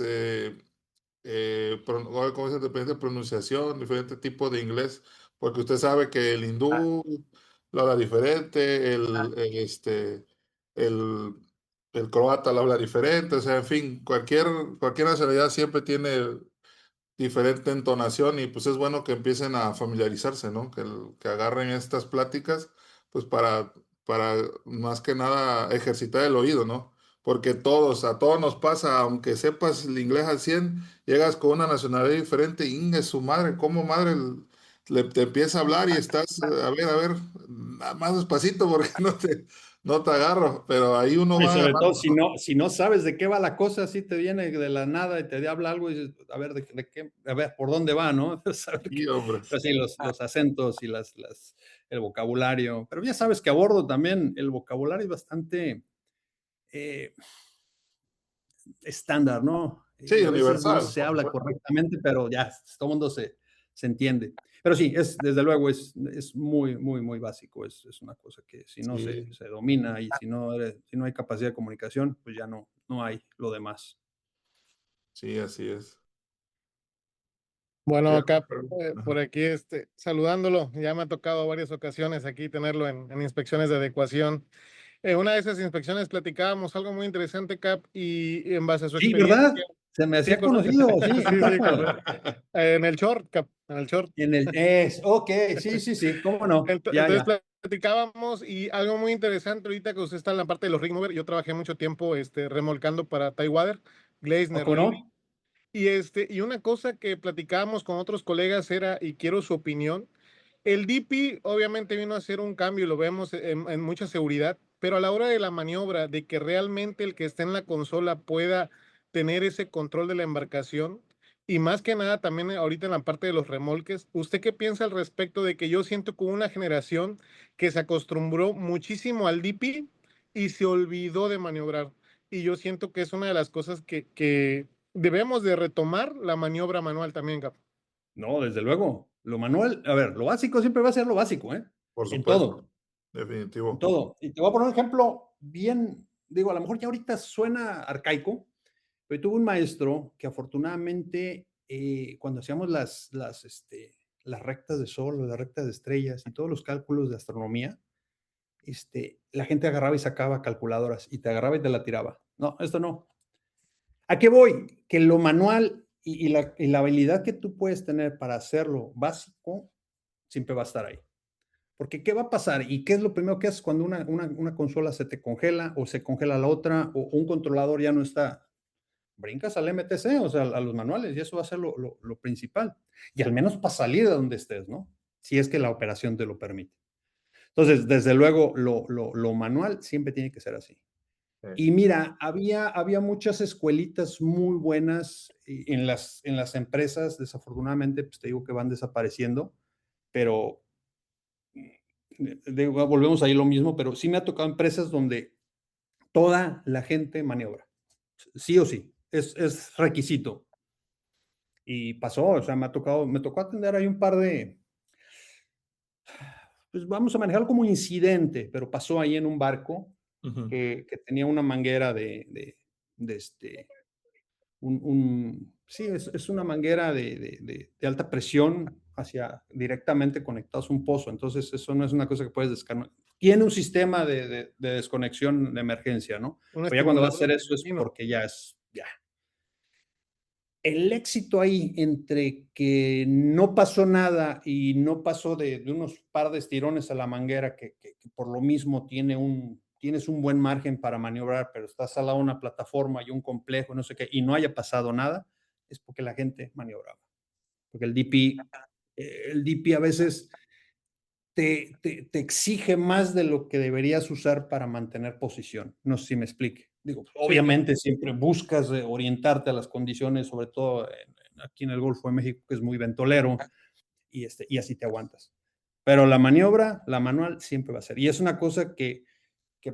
¿cómo se depende de pronunciación, diferente tipo de inglés, porque usted sabe que el hindú lo habla diferente, el, el croata lo habla diferente, o sea, en fin, cualquier nacionalidad siempre tiene diferente entonación y pues es bueno que empiecen a familiarizarse, ¿no? Que agarren estas pláticas, pues para más que nada ejercitar el oído, ¿no? Porque a todos nos pasa, aunque sepas el inglés al 100 llegas con una nacionalidad diferente, y ingue su madre, ¿cómo madre te empieza a hablar y estás, a ver, más despacito porque no te agarro, pero ahí uno Y va sobre todo, agarrando. si no sabes de qué va la cosa, así te viene de la nada y te habla algo y dices, a ver, de qué, a ver, por dónde va, ¿no? Saber Sí, hombre. pero sí, los acentos y el vocabulario. Pero ya sabes que a bordo también el vocabulario es bastante eh, estándar, ¿no? Sí, Y a veces no universal, se por habla supuesto. correctamente, pero ya todo el mundo se entiende. Pero sí, desde luego es muy, muy, muy básico. Es una cosa que si no Sí, se domina y si no hay capacidad de comunicación, pues ya no hay lo demás. sí, así es. Sí, Bueno, Cap, por ajá. aquí saludándolo, ya me ha tocado varias ocasiones aquí tenerlo en inspecciones de adecuación. Una de esas inspecciones platicábamos algo muy interesante, Cap, y en base a su Sí, ¿verdad? experiencia, Se me sí, hacía conocido, sí. sí, sí, correcto. En el short, Cap, en el short. Ok, sí, sí, sí, cómo no, ya, Entonces ya. platicábamos y algo muy interesante ahorita que usted está en la parte de los rig mover, yo trabajé mucho tiempo remolcando para Tidewater, ¿O Gleisner, cómo Lily. no? Y una cosa que platicábamos con otros colegas era, y quiero su opinión, el DP obviamente vino a hacer un cambio y lo vemos en mucha seguridad, pero a la hora de la maniobra, de que realmente el que esté en la consola pueda tener ese control de la embarcación, y más que nada también ahorita en la parte de los remolques, ¿usted qué piensa al respecto de que yo siento que hubo una generación que se acostumbró muchísimo al DP y se olvidó de maniobrar? Y yo siento que es una de las cosas que debemos de retomar la maniobra manual también, Gab. No, desde luego. Lo manual, a ver, lo básico siempre va a ser lo básico, ¿eh? Por En supuesto, todo, en definitivo. todo. Y te voy a poner un ejemplo bien, digo, a lo mejor ya ahorita suena arcaico, pero tuve un maestro que afortunadamente cuando hacíamos las rectas de sol, las rectas de estrellas y todos los cálculos de astronomía, la gente agarraba y sacaba calculadoras y te agarraba y te la tiraba. No, esto no. ¿A qué voy? Que lo manual y la habilidad que tú puedes tener para hacerlo básico siempre va a estar ahí. Porque ¿qué va a pasar? ¿Y qué es lo primero que haces cuando una consola se te congela o se congela la otra o un controlador ya no está? Brincas al MTC, o sea, a los manuales, y eso va a ser lo principal. Y al menos para salir de donde estés, ¿no? Si es que la operación te lo permite. Entonces, desde luego, lo manual siempre tiene que ser así. Y mira, había muchas escuelitas muy buenas en las empresas, desafortunadamente, pues te digo que van desapareciendo, pero volvemos ahí lo mismo, pero sí me ha tocado empresas donde toda la gente maniobra, sí o sí, es requisito. Y pasó, o sea, me tocó atender ahí un par de, pues vamos a manejarlo como incidente, pero pasó ahí en un barco Ujú. que tenía una manguera sí, es una manguera de alta presión hacia directamente conectados a un pozo. Entonces, eso no es una cosa que puedes descargar. Tiene un sistema de desconexión de emergencia, ¿no? Un Pero ya cuando vas a estimulador, hacer me eso es imagino. porque ya. El éxito ahí entre que no pasó nada y no pasó de unos par de estirones a la manguera, que por lo mismo tienes un buen margen para maniobrar, pero estás al lado de una plataforma y un complejo, no sé qué, y no haya pasado nada, es porque la gente maniobraba. Porque el DP a veces te exige más de lo que deberías usar para mantener posición. No sé si me explique. Digo, Sí, claro. obviamente siempre buscas orientarte a las condiciones, sobre todo aquí en el Golfo de México, que es muy ventolero, y así te aguantas. Pero la maniobra, la manual, siempre va a ser. Y es una cosa que,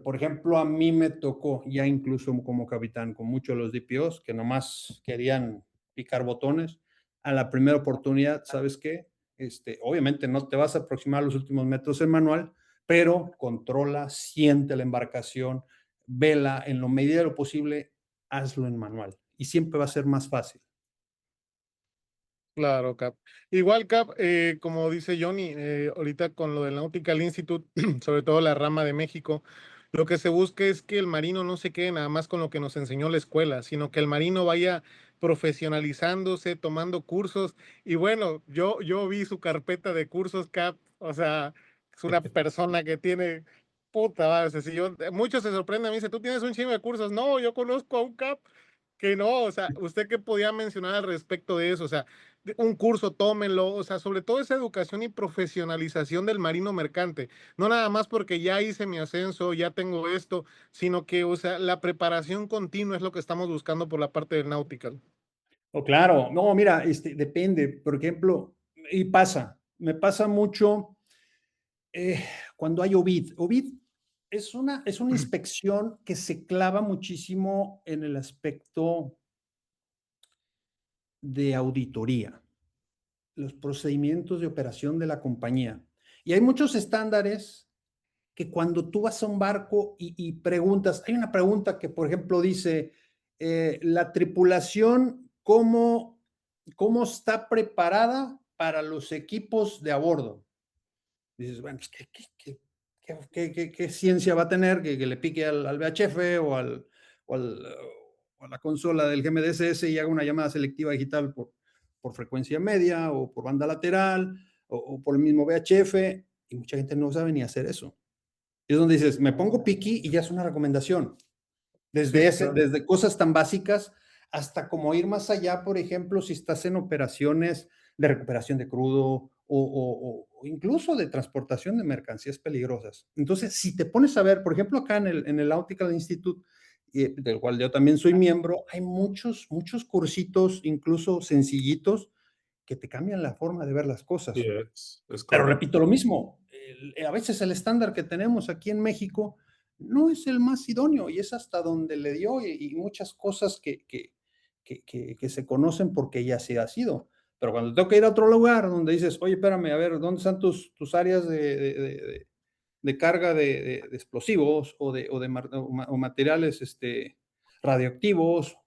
por ejemplo, a mí me tocó ya incluso como capitán con muchos de los DPOs que nomás querían picar botones. A la primera oportunidad, ¿sabes qué? Obviamente no te vas a aproximar a los últimos metros en manual, pero controla, siente la embarcación, vela, en lo medida de lo posible, hazlo en manual. Y siempre va a ser más fácil. Claro, Cap. Igual, Cap, como dice Johnny, ahorita con lo del Nautical Institute, sobre todo la rama de México, lo que se busca es que el marino no se quede nada más con lo que nos enseñó la escuela, sino que el marino vaya profesionalizándose, tomando cursos. Y bueno, yo vi su carpeta de cursos, Cap, o sea, es una persona que tiene, puta, o sea, si yo, muchos se sorprenden, me dice, tú tienes un chingo de cursos. No, yo conozco a un Cap que no, o sea, ¿usted qué podía mencionar al respecto de eso? O sea, un curso, tómenlo, o sea, sobre todo esa educación y profesionalización del marino mercante, no nada más porque ya hice mi ascenso, ya tengo esto, sino que, o sea, la preparación continua es lo que estamos buscando por la parte del nautical. Oh, claro, no, mira, depende, por ejemplo, y me pasa mucho eh, cuando hay OBID. OBID es una inspección que se clava muchísimo en el aspecto de auditoría, los procedimientos de operación de la compañía. Y hay muchos estándares que cuando tú vas a un barco y preguntas, hay una pregunta que, por ejemplo, dice, la tripulación, ¿cómo está preparada para los equipos de a bordo? Dices, bueno, pues, ¿qué ciencia va a tener que le pique al VHF o, al, o a la consola del GMDSS y haga una llamada selectiva digital por frecuencia media o por banda lateral o por el mismo VHF? Y mucha gente no sabe ni hacer eso. Y es donde dices, me pongo piqui y ya es una recomendación. Sí, claro. Desde cosas tan básicas hasta como ir más allá, por ejemplo, si estás en operaciones de recuperación de crudo o incluso de transportación de mercancías peligrosas. Entonces, si te pones a ver, por ejemplo, acá en el Nautical Institute, del cual yo también soy miembro, hay muchos cursitos, incluso sencillitos, que te cambian la forma de ver las Sí, cosas. es Pero correcto. repito lo mismo, a veces el estándar que tenemos aquí en México no es el más idóneo y es hasta donde le dio y muchas cosas que se conocen porque ya se ha sido. Pero cuando tengo que ir a otro lugar donde dices, oye, espérame, a ver, ¿dónde están tus áreas de carga de explosivos o materiales radioactivos?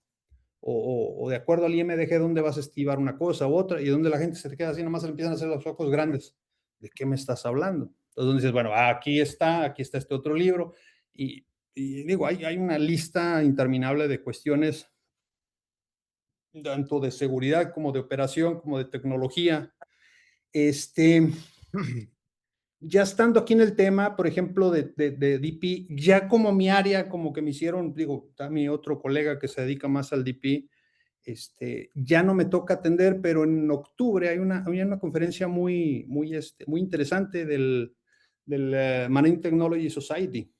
O de acuerdo al IMDG, dónde vas a estivar una cosa u otra y donde la gente se te queda así, nomás le empiezan a hacer los ojos grandes. ¿De qué me estás hablando? Entonces dices, bueno, aquí está este otro libro. Y digo, hay una lista interminable de cuestiones tanto de seguridad como de operación, como de tecnología. Este, ya estando aquí en el tema, por ejemplo, de DP, ya como mi área, como que me hicieron, digo, está mi otro colega que se dedica más al DP, ya no me toca atender, pero en octubre hay una conferencia muy interesante del Marine Technology Society,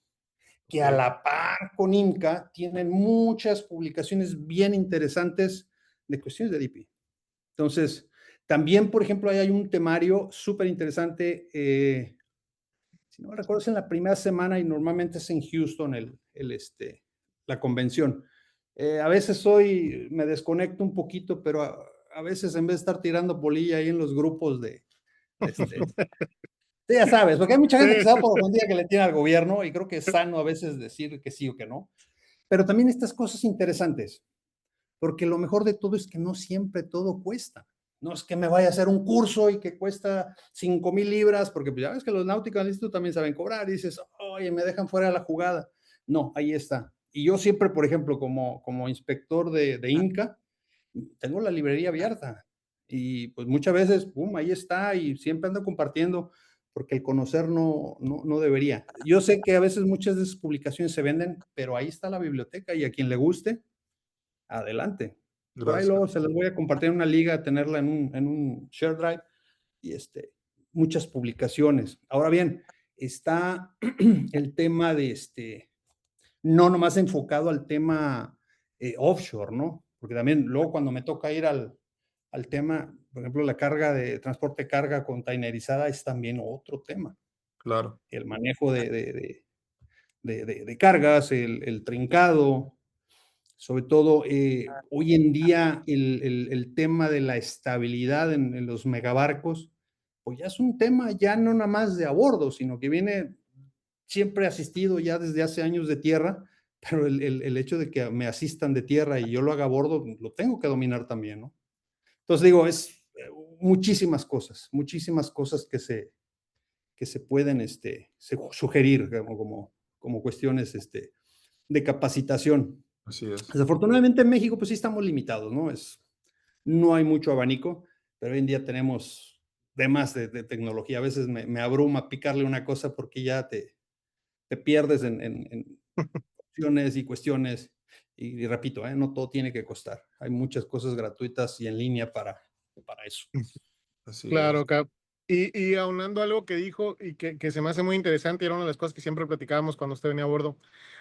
que a Ok, la par con INCA tienen muchas publicaciones bien interesantes de cuestiones de DP. Entonces, también, por ejemplo, ahí hay un temario súper interesante. Si no me recuerdo, es en la primera semana y normalmente es en Houston la convención. A veces me desconecto un poquito, pero a veces en vez de estar tirando bolilla ahí en los grupos sí, ya sabes, porque hay mucha gente que se da por ofendida que le tiene al gobierno y creo que es sano a veces decir que sí o que no. Pero también estas cosas interesantes, porque lo mejor de todo es que no siempre todo cuesta. No es que me vaya a hacer un curso y que cuesta 5,000 libras, porque pues ya ves que los Nautical Institute también saben cobrar y dices, oye, me dejan fuera de la jugada. No, ahí está. Y yo siempre, por ejemplo, como inspector de INCA, tengo la librería abierta y pues muchas veces, pum, ahí está y siempre ando compartiendo porque el conocer no debería. Yo sé que a veces muchas de esas publicaciones se venden, pero ahí está la biblioteca y a quien le guste, adelante. Por ahí gracias. luego se las voy a compartir en una liga, tenerla en un share drive y muchas publicaciones. Ahora bien, está el tema no nomás enfocado al tema offshore, ¿no? Porque también luego cuando me toca ir al tema, por ejemplo, la carga de transporte de carga containerizada es también otro tema. Claro, El manejo de cargas, el trincado, sobre todo hoy en día el tema de la estabilidad en los megabarcos, pues ya es un tema ya no nada más de a bordo, sino que viene siempre asistido ya desde hace años de tierra, pero el hecho de que me asistan de tierra y yo lo haga a bordo, lo tengo que dominar también, ¿no? Entonces digo, es muchísimas cosas que se pueden sugerir como cuestiones de capacitación. así es. Desafortunadamente en México pues sí estamos limitados, ¿no? No hay mucho abanico, pero hoy en día tenemos temas de tecnología. A veces me abruma picarle una cosa porque ya te pierdes en opciones y cuestiones. Y repito, no todo tiene que costar. Hay muchas cosas gratuitas y en línea para eso. Así es. Claro, Cap. Y aunando algo que dijo y que se me hace muy interesante, y era una de las cosas que siempre platicábamos cuando usted venía a bordo,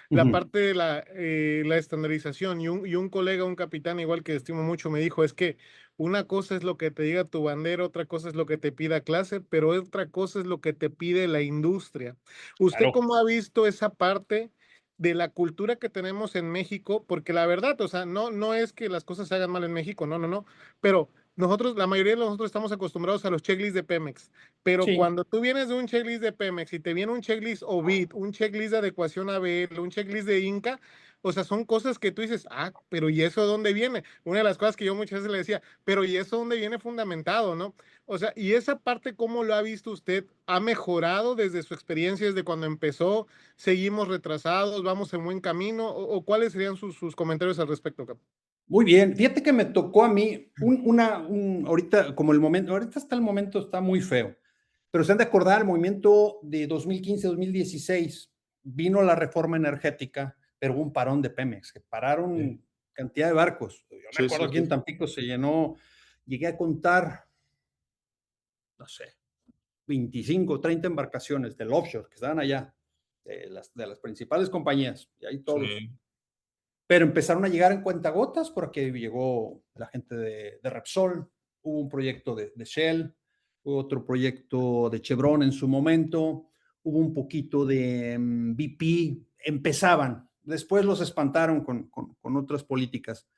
la Ujú. parte de la estandarización. Y un colega, un capitán, igual que estimo mucho, me dijo, es que una cosa es lo que te diga tu bandera, otra cosa es lo que te pida clase, pero otra cosa es lo que te pide la industria. ¿Usted Claro. cómo ha visto esa parte de la cultura que tenemos en México? Porque la verdad, o sea, no es que las cosas se hagan mal en México, no, pero nosotros, la mayoría de nosotros estamos acostumbrados a los checklists de Pemex, pero Sí. cuando tú vienes de un checklist de Pemex y te viene un checklist OBIT, un checklist de adecuación ABL, un checklist de Inca, o sea, son cosas que tú dices, pero ¿y eso de dónde viene? Una de las cosas que yo muchas veces le decía, pero ¿y eso dónde viene fundamentado, no? O sea, y esa parte, ¿cómo lo ha visto usted? ¿Ha mejorado desde su experiencia, desde cuando empezó? ¿Seguimos retrasados? ¿Vamos en buen camino? ¿O cuáles serían sus comentarios al respecto, Cap? Muy bien. Fíjate que me tocó a mí ahorita, como el momento, ahorita está el momento, está muy feo, pero se han de acordar el movimiento de 2015-2016, vino la reforma energética, pero hubo un parón de Pemex, que Sí, pararon cantidad de barcos. Yo me sí, acuerdo sí, aquí en sí. Tampico se llenó, llegué a contar, no sé, 25, 30 embarcaciones del offshore que estaban allá, de las principales compañías, y ahí todos. Sí, Pero empezaron a llegar en cuentagotas porque llegó la gente de Repsol, hubo un proyecto de Shell, hubo otro proyecto de Chevron en su momento, hubo un poquito de BP, empezaban, después los espantaron con otras políticas.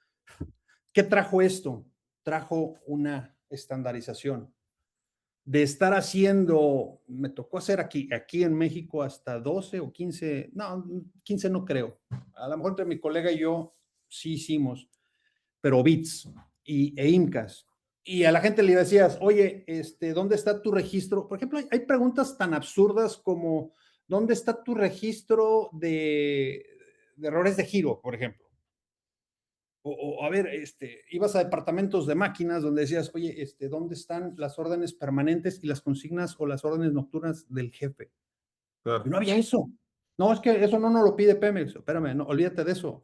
¿Qué trajo esto? Trajo una estandarización de estar haciendo, me tocó hacer aquí en México hasta 12 o 15, no, 15 no creo. A lo mejor entre mi colega y yo sí hicimos, pero bits e IMCAS. Y a la gente le decías, oye, ¿dónde está tu registro? Por ejemplo, hay preguntas tan absurdas como, ¿dónde está tu registro de errores de giro, por ejemplo? a ver, ibas a departamentos de máquinas donde decías, oye, ¿dónde están las órdenes permanentes y las consignas o las órdenes nocturnas del jefe? Y Claro, no había eso. No, es que eso no nos lo pide Pemex. Espérame, no, olvídate de eso.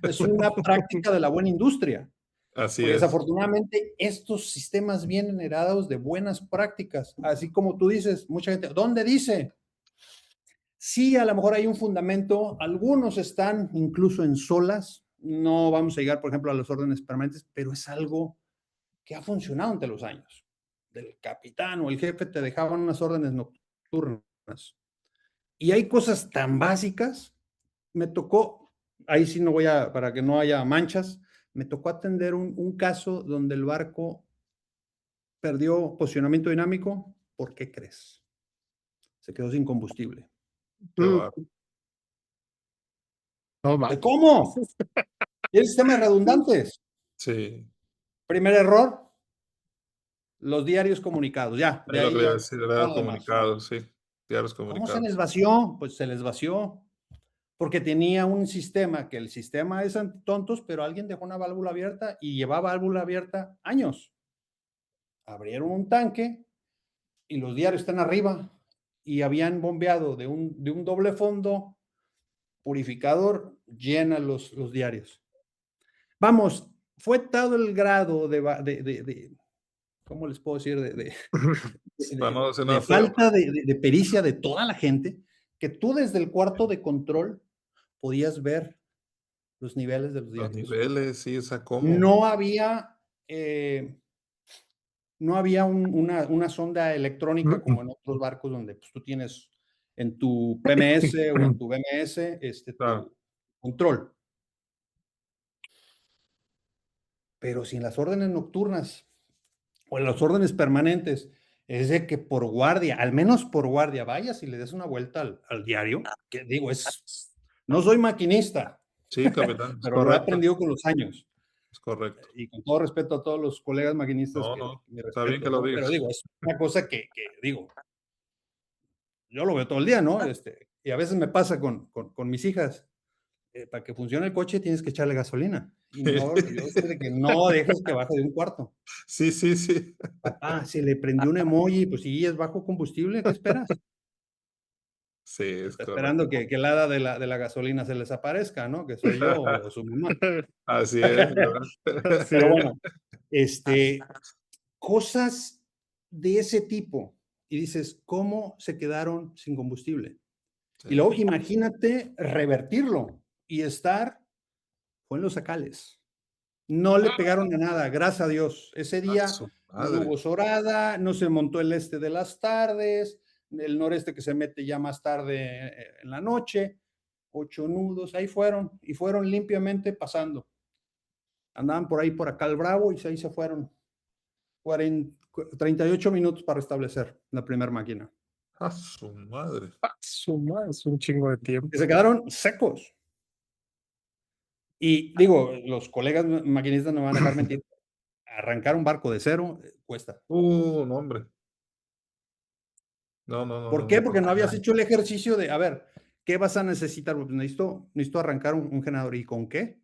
Es una práctica de la buena industria. así Porque es. desafortunadamente estos sistemas vienen heredados de buenas prácticas. Así como tú dices, mucha gente, ¿dónde dice? Sí, a lo mejor hay un fundamento. Algunos están incluso en solas. No vamos a llegar, por ejemplo, a las órdenes permanentes, pero es algo que ha funcionado ante los años. Del capitán o el jefe te dejaban unas órdenes nocturnas. Y hay cosas tan básicas. Me tocó, ahí sí no voy a, para que no haya manchas, me tocó atender un caso donde el barco perdió posicionamiento dinámico. ¿Por qué crees? Se quedó sin combustible. Qué va. No más. ¿Cómo? ¿Tiene sistemas redundantes? Sí, Primer error, los diarios comunicados. Ya, es de lo que ahí le iba a ya, decir, era todo el lo demás. comunicado, sí, diarios ¿Cómo se les comunicados. vació? Pues se les vació porque tenía un sistema, que el sistema es tontos, pero alguien dejó una válvula abierta y llevaba válvula abierta años. Abrieron un tanque y los diarios están arriba y habían bombeado de un doble fondo purificador, llena los diarios. Vamos, fue todo el grado ¿cómo les puedo decir? Para no decir nada De feo, falta de pericia de toda la gente, que tú desde el cuarto de control podías ver los niveles de los los diarios. niveles, sí, o sea, cómo. No había, no había una sonda electrónica como en otros barcos donde pues, tú tienes en tu PMS o en tu BMS Claro, tu control. Pero si en las órdenes nocturnas o en las órdenes permanentes es de que por guardia, al menos por guardia, vayas y le des una vuelta al diario, que digo, no soy maquinista, sí, capitán, es pero lo he correcto, aprendido con los años. es correcto. Y con todo respeto a todos los colegas maquinistas No, que no, mi está bien que respeto, lo ¿no? Pero digas. digo, es una cosa que digo, yo lo veo todo el día, ¿no? Y a veces me pasa con mis hijas, para que funcione el coche tienes que echarle gasolina. Y no, yo soy de que no dejes que baje de un cuarto. Sí, sí, sí, Papá, se le prendió un emoji, pues sí, es bajo combustible, ¿qué esperas? sí, es Está correcto. esperando que el hada de la gasolina se les aparezca, ¿no? Que soy yo o su mamá. Así es, ¿verdad? Así Pero es. bueno, este, cosas de ese tipo. Y dices, ¿cómo se quedaron sin combustible? Y luego Sí. imagínate revertirlo y fue en los Zacales. No le pegaron a nada, gracias a Dios. Ese A día su no madre. hubo sorada, no se montó el este de las tardes, el noreste que se mete ya más tarde en la noche, 8 nudos, ahí fueron, y fueron limpiamente pasando. Andaban por ahí, por acá el Bravo, y ahí se fueron. 38 minutos para restablecer la primera máquina. A su madre. Suma, es un chingo de Que tiempo. se quedaron secos. Y digo, los colegas maquinistas no me van a dejar mentir. Arrancar un barco de cero cuesta. No, hombre. No, no, no, ¿Por no, qué? no. Porque no habías hecho el ejercicio de, a ver, ¿qué vas a necesitar? Pues necesito arrancar un generador. ¿Y con qué?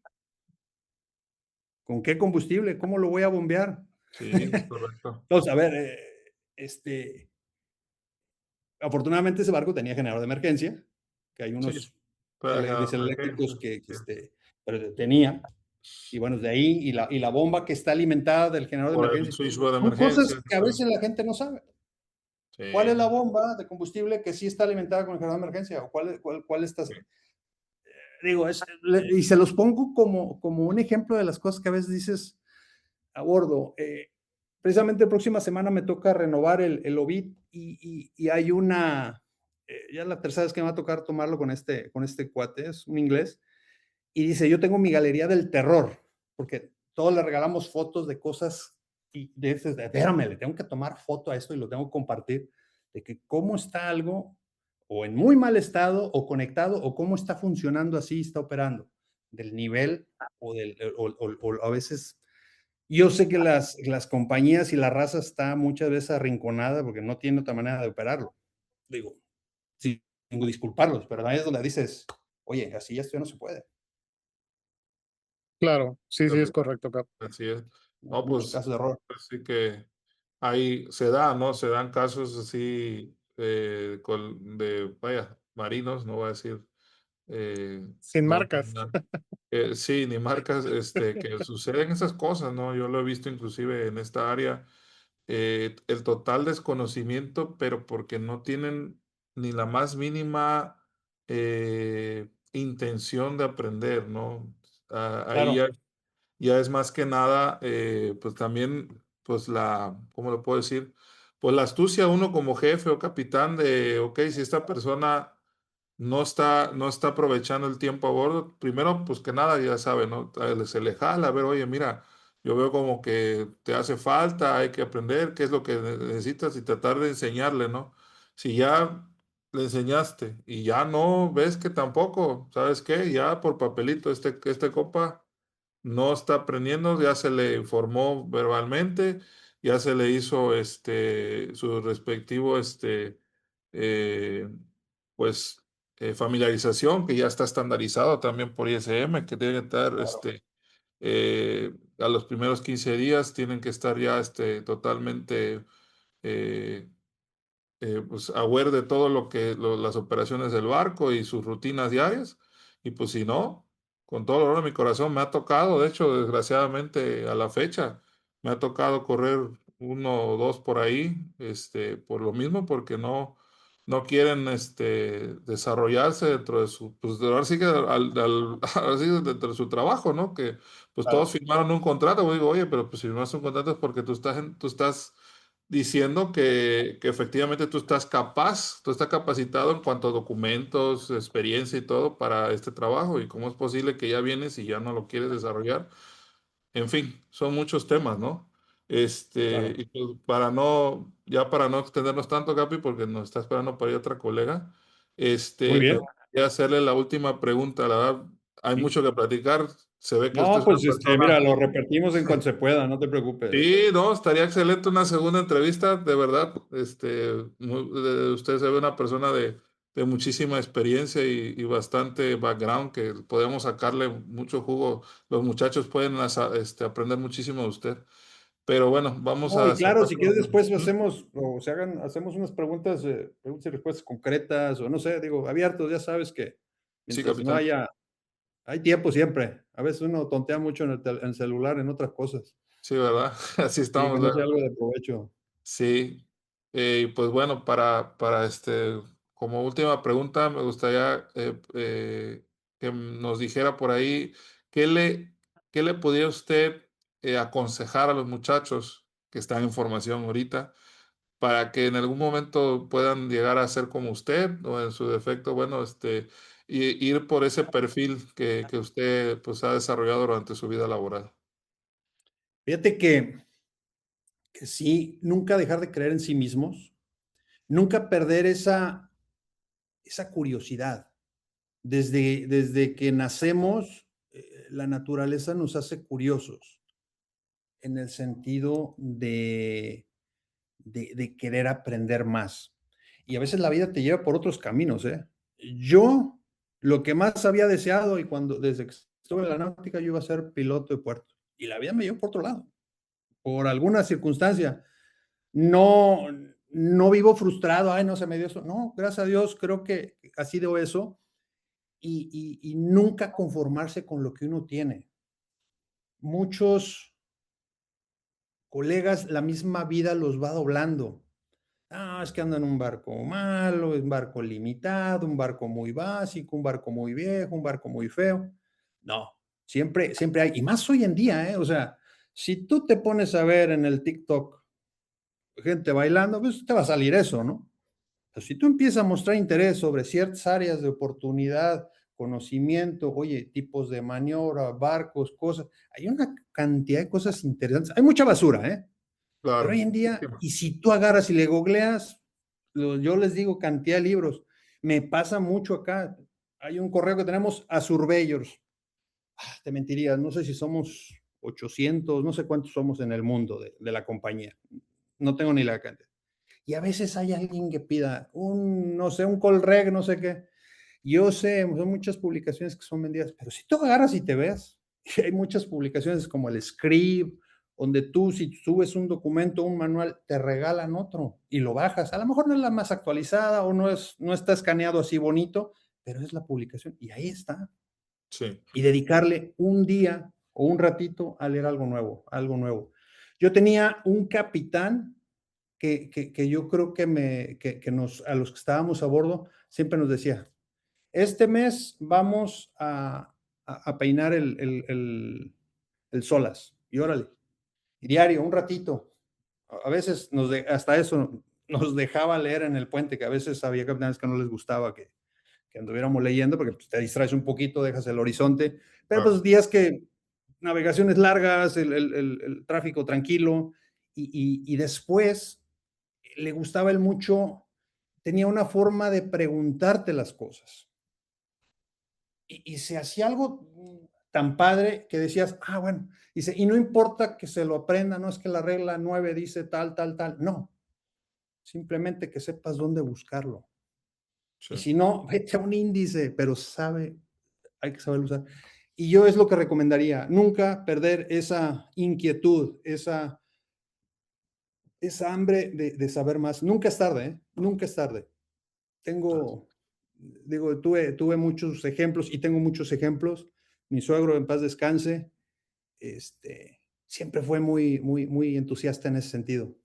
¿Con qué combustible? ¿Cómo lo voy a bombear? Sí, es correcto. Entonces, a ver, afortunadamente ese barco tenía generador de emergencia, que hay Sí, unos para generar eléctricos emergencia. que, Sí. pero tenía. Y bueno, de ahí, y la bomba que está alimentada del generador de Por el emergencia. switchboard de Son cosas emergencia. que a Sí. veces la gente no sabe. ¿Cuál es Sí. la bomba de combustible que sí está alimentada con el generador de emergencia? ¿O cuál está? Digo, y se los pongo como un ejemplo de las cosas que a veces dices a bordo. Precisamente próxima semana me toca renovar el OBIT y hay ya la tercera vez que me va a tocar tomarlo con este cuate, es un inglés, y dice, yo tengo mi galería del terror, porque todos le regalamos fotos de cosas y espérame, le tengo que tomar foto a esto y lo tengo que compartir, de que cómo está algo o en muy mal estado o conectado o cómo está funcionando así, está operando, del nivel o a veces, yo sé que las compañías y la raza está muchas veces arrinconada porque no tiene otra manera de operarlo. Digo, sí, tengo que disculparlos, pero también es donde dices, oye, así esto ya no se puede. Claro, sí, sí, es Entonces, correcto, Cap. así es. Hay No, muchos pues casos de error. así que ahí se da, ¿no? Se dan casos así de, vaya, marinos, no voy a decir Sin nombres, marcas. ¿no? Sí, ni marcas, que suceden esas cosas, ¿no? Yo lo he visto inclusive en esta área, el total desconocimiento, pero porque no tienen ni la más mínima intención de aprender, ¿no? Ahí Claro, ya es más que nada, pues también, pues ¿cómo lo puedo decir? Pues la astucia uno como jefe o capitán de, ok, si esta persona no está aprovechando el tiempo a bordo, primero, pues que nada, ya sabe, ¿no? Se le jala, a ver, oye, mira, yo veo como que te hace falta, hay que aprender qué es lo que necesitas y tratar de enseñarle, ¿no? Si ya le enseñaste y ya no ves que tampoco, ¿sabes qué? Ya por papelito, este compa no está aprendiendo, ya se le informó verbalmente, ya se le hizo su respectivo eh, pues familiarización, que ya está estandarizado también por ISM, que tiene que estar a los primeros 15 días tienen que estar ya totalmente eh, pues aware de todo las operaciones del barco y sus rutinas diarias. Y pues si no, con todo el dolor de mi corazón me ha tocado, de hecho, desgraciadamente a la fecha, me ha tocado correr uno o dos por ahí, por lo mismo, porque no quieren desarrollarse dentro de pues ahora sí que ahora sí dentro de su trabajo, ¿no? Que pues todos claro, firmaron un contrato, pues digo, oye, pero pues si no es un contrato es porque tú estás diciendo que efectivamente tú estás capacitado en cuanto a documentos, experiencia y todo para este trabajo, y cómo es posible que ya vienes y ya no lo quieres desarrollar. En fin, son muchos temas, ¿no? claro. Y pues para no extendernos tanto, Capi, porque nos está esperando por ahí otra colega, Muy me bien. gustaría hacerle la última pregunta, la verdad, hay Sí. mucho que platicar, se ve que usted No, es una pues mira, persona. lo repetimos en cuanto se pueda, no te preocupes. Sí, no, estaría excelente una segunda entrevista, de verdad. Usted se ve una persona de muchísima experiencia y bastante background que podemos sacarle mucho jugo. Los muchachos pueden aprender muchísimo de usted. Pero bueno, vamos No, y a claro, cerrar si quieres con... después Ujú. hacemos unas preguntas y respuestas concretas, o no sé, digo, abiertos, ya sabes que Sí, mientras no capitán. hay tiempo siempre. A veces uno tontea mucho en el celular, en otras cosas. Sí, ¿verdad? Así Sí, estamos que no sea luego. algo de provecho. Sí, y pues bueno, como última pregunta, me gustaría que nos dijera por ahí qué le, qué le podría usted aconsejar a los muchachos que están en formación ahorita para que en algún momento puedan llegar a ser como usted o en su defecto, bueno, ir por ese perfil que usted pues ha desarrollado durante su vida laboral. Fíjate que sí, nunca dejar de creer en sí mismos, nunca perder esa curiosidad. Desde que nacemos, la naturaleza nos hace curiosos en el sentido de querer aprender más. Y a veces la vida te lleva por otros caminos, ¿eh? Yo, lo que más había deseado y desde que estuve en la náutica, yo iba a ser piloto de puerto. Y la vida me llevó por otro lado, por alguna circunstancia. No, no vivo frustrado, ay, no se me dio eso. No, gracias a Dios, creo que ha sido eso. Y nunca conformarse con lo que uno tiene. Muchos colegas, la misma vida los va doblando. Ah, es que ando en un barco malo, un barco limitado, un barco muy básico, un barco muy viejo, un barco muy feo. No, siempre hay, y más hoy en día, ¿eh? O sea, si tú te pones a ver en el TikTok gente bailando, pues te va a salir eso, ¿no? Pero si tú empiezas a mostrar interés sobre ciertas áreas de oportunidad, conocimiento, oye, tipos de maniobra, barcos, cosas, hay una cantidad de cosas interesantes. Hay mucha basura, ¿eh? Pero hoy Claro. en día, y si tú agarras y le googleas, yo les digo cantidad de libros. Me pasa mucho acá. Hay un correo que tenemos a Surveyors. Te mentiría, no sé si somos 800, no sé cuántos somos en el mundo de la compañía. No tengo ni la cantidad. Y a veces hay alguien que pida no sé, un call reg, no sé qué. Yo sé, son muchas publicaciones que son vendidas, pero si tú agarras y te ves, Y hay muchas publicaciones como el Scribe, donde tú, si subes un documento, un manual, te regalan otro y lo bajas. A lo mejor no es la más actualizada o no está escaneado así bonito, pero es la publicación y ahí está. Sí, Y dedicarle un día o un ratito a leer algo nuevo, algo nuevo. Yo tenía un capitán que yo creo a los que estábamos a bordo, siempre nos decía, este mes vamos a peinar el Solas, y órale, y diario, un ratito. A veces hasta eso nos dejaba leer en el puente, que a veces había capitanes que no les gustaba que anduviéramos leyendo, porque pues, te distraes un poquito, dejas el horizonte, pero claro. pues días que navegaciones largas, el tráfico tranquilo, y después le gustaba él mucho, tenía una forma de preguntarte las cosas. Y se hacía algo tan padre que decías, ah, bueno, dice, y no importa que se lo aprenda, no es que la regla 9 dice tal, tal, tal, no, simplemente que sepas dónde buscarlo. Y Sí, si no, vete a un índice, pero hay que saber usar. Y yo es lo que recomendaría, nunca perder esa inquietud, esa hambre de saber más. Nunca es tarde, ¿eh? Nunca es tarde. Tuve muchos ejemplos y tengo muchos ejemplos. Mi suegro, en paz descanse, siempre fue muy, muy, muy entusiasta en ese sentido.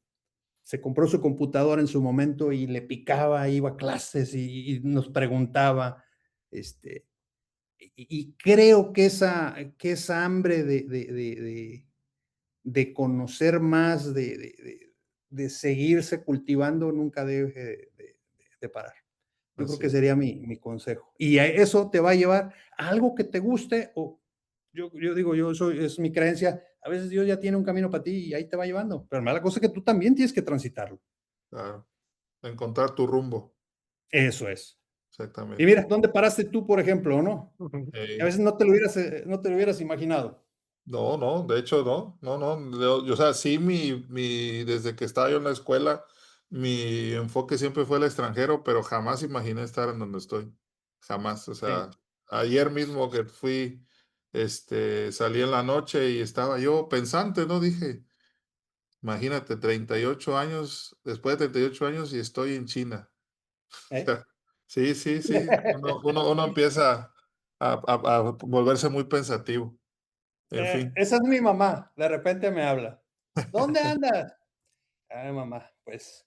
Se compró su computadora en su momento y le picaba, iba a clases y nos preguntaba, y creo que esa hambre de conocer más, de seguirse cultivando, nunca debe de parar. Yo creo así que es. sería mi consejo. Y eso te va a llevar a algo que te guste, o yo digo, es mi creencia, a veces Dios ya tiene un camino para ti y ahí te va llevando, pero la cosa es que tú también tienes que transitarlo. Claro. Encontrar tu rumbo, Eso es. Y exactamente. mira, ¿dónde paraste tú, por ejemplo, o no? A Eh, veces no te lo hubieras imaginado. no, no, de hecho no, no, no. O sea, sí, desde que estaba yo en la escuela, mi enfoque siempre fue el extranjero, pero jamás imaginé estar en donde estoy. Jamás. O Sí. sea, ayer mismo que fui, salí en la noche y estaba yo pensante, ¿no? Dije, imagínate, 38 años, después de 38 años y estoy en China. ¿Eh? Sí, sí, sí. Uno empieza a volverse muy pensativo. En fin. Esa es mi mamá. De repente me habla. ¿Dónde andas? Ay, mamá, pues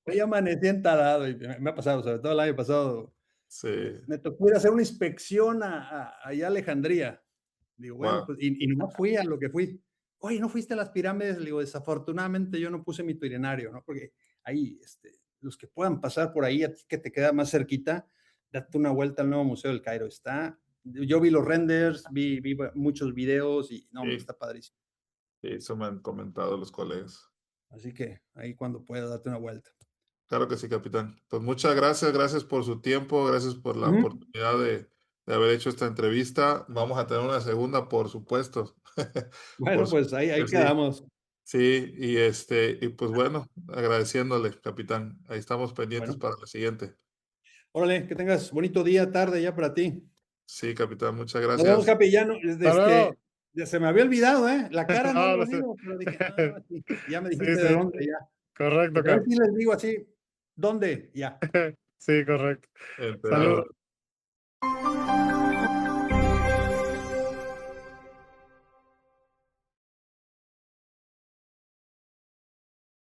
hoy amanecí entalado y me ha pasado, sobre todo el año pasado, Sí. me tocó ir a hacer una inspección allá a Alejandría. Digo, bueno, Wow. pues, y no fui a lo que fui. Oye, ¿no fuiste a las pirámides? Le digo, desafortunadamente yo no puse mi itinerario, ¿no? Porque ahí, los que puedan pasar por ahí, a ti que te queda más cerquita, date una vuelta al nuevo Museo del Cairo. Yo vi los renders, vi muchos videos y no, hombre, Sí, está padrísimo. sí, eso me han comentado los colegas. Así que ahí cuando pueda, date una vuelta. Claro que sí, capitán. Pues muchas gracias, gracias por su tiempo, gracias por la Ujú. oportunidad de haber hecho esta entrevista. Vamos a tener una segunda, por supuesto. Por Bueno, pues supuesto ahí que sí. quedamos. Sí, y pues bueno, agradeciéndole, capitán. Ahí estamos pendientes Bueno, para la siguiente. órale, que tengas bonito día, tarde ya para ti. Sí, capitán, muchas Nos vemos, gracias. Capi. Hasta luego. Ya se me había olvidado, ¿eh? La cara no No, lo no sé. olvido, pero dije, sí, ya me Sí, dijiste de sí, dónde, ya. correcto, Porque a ver Cap. si les digo así, ¿dónde? Ya. Sí, correcto. Enterado. Saludos.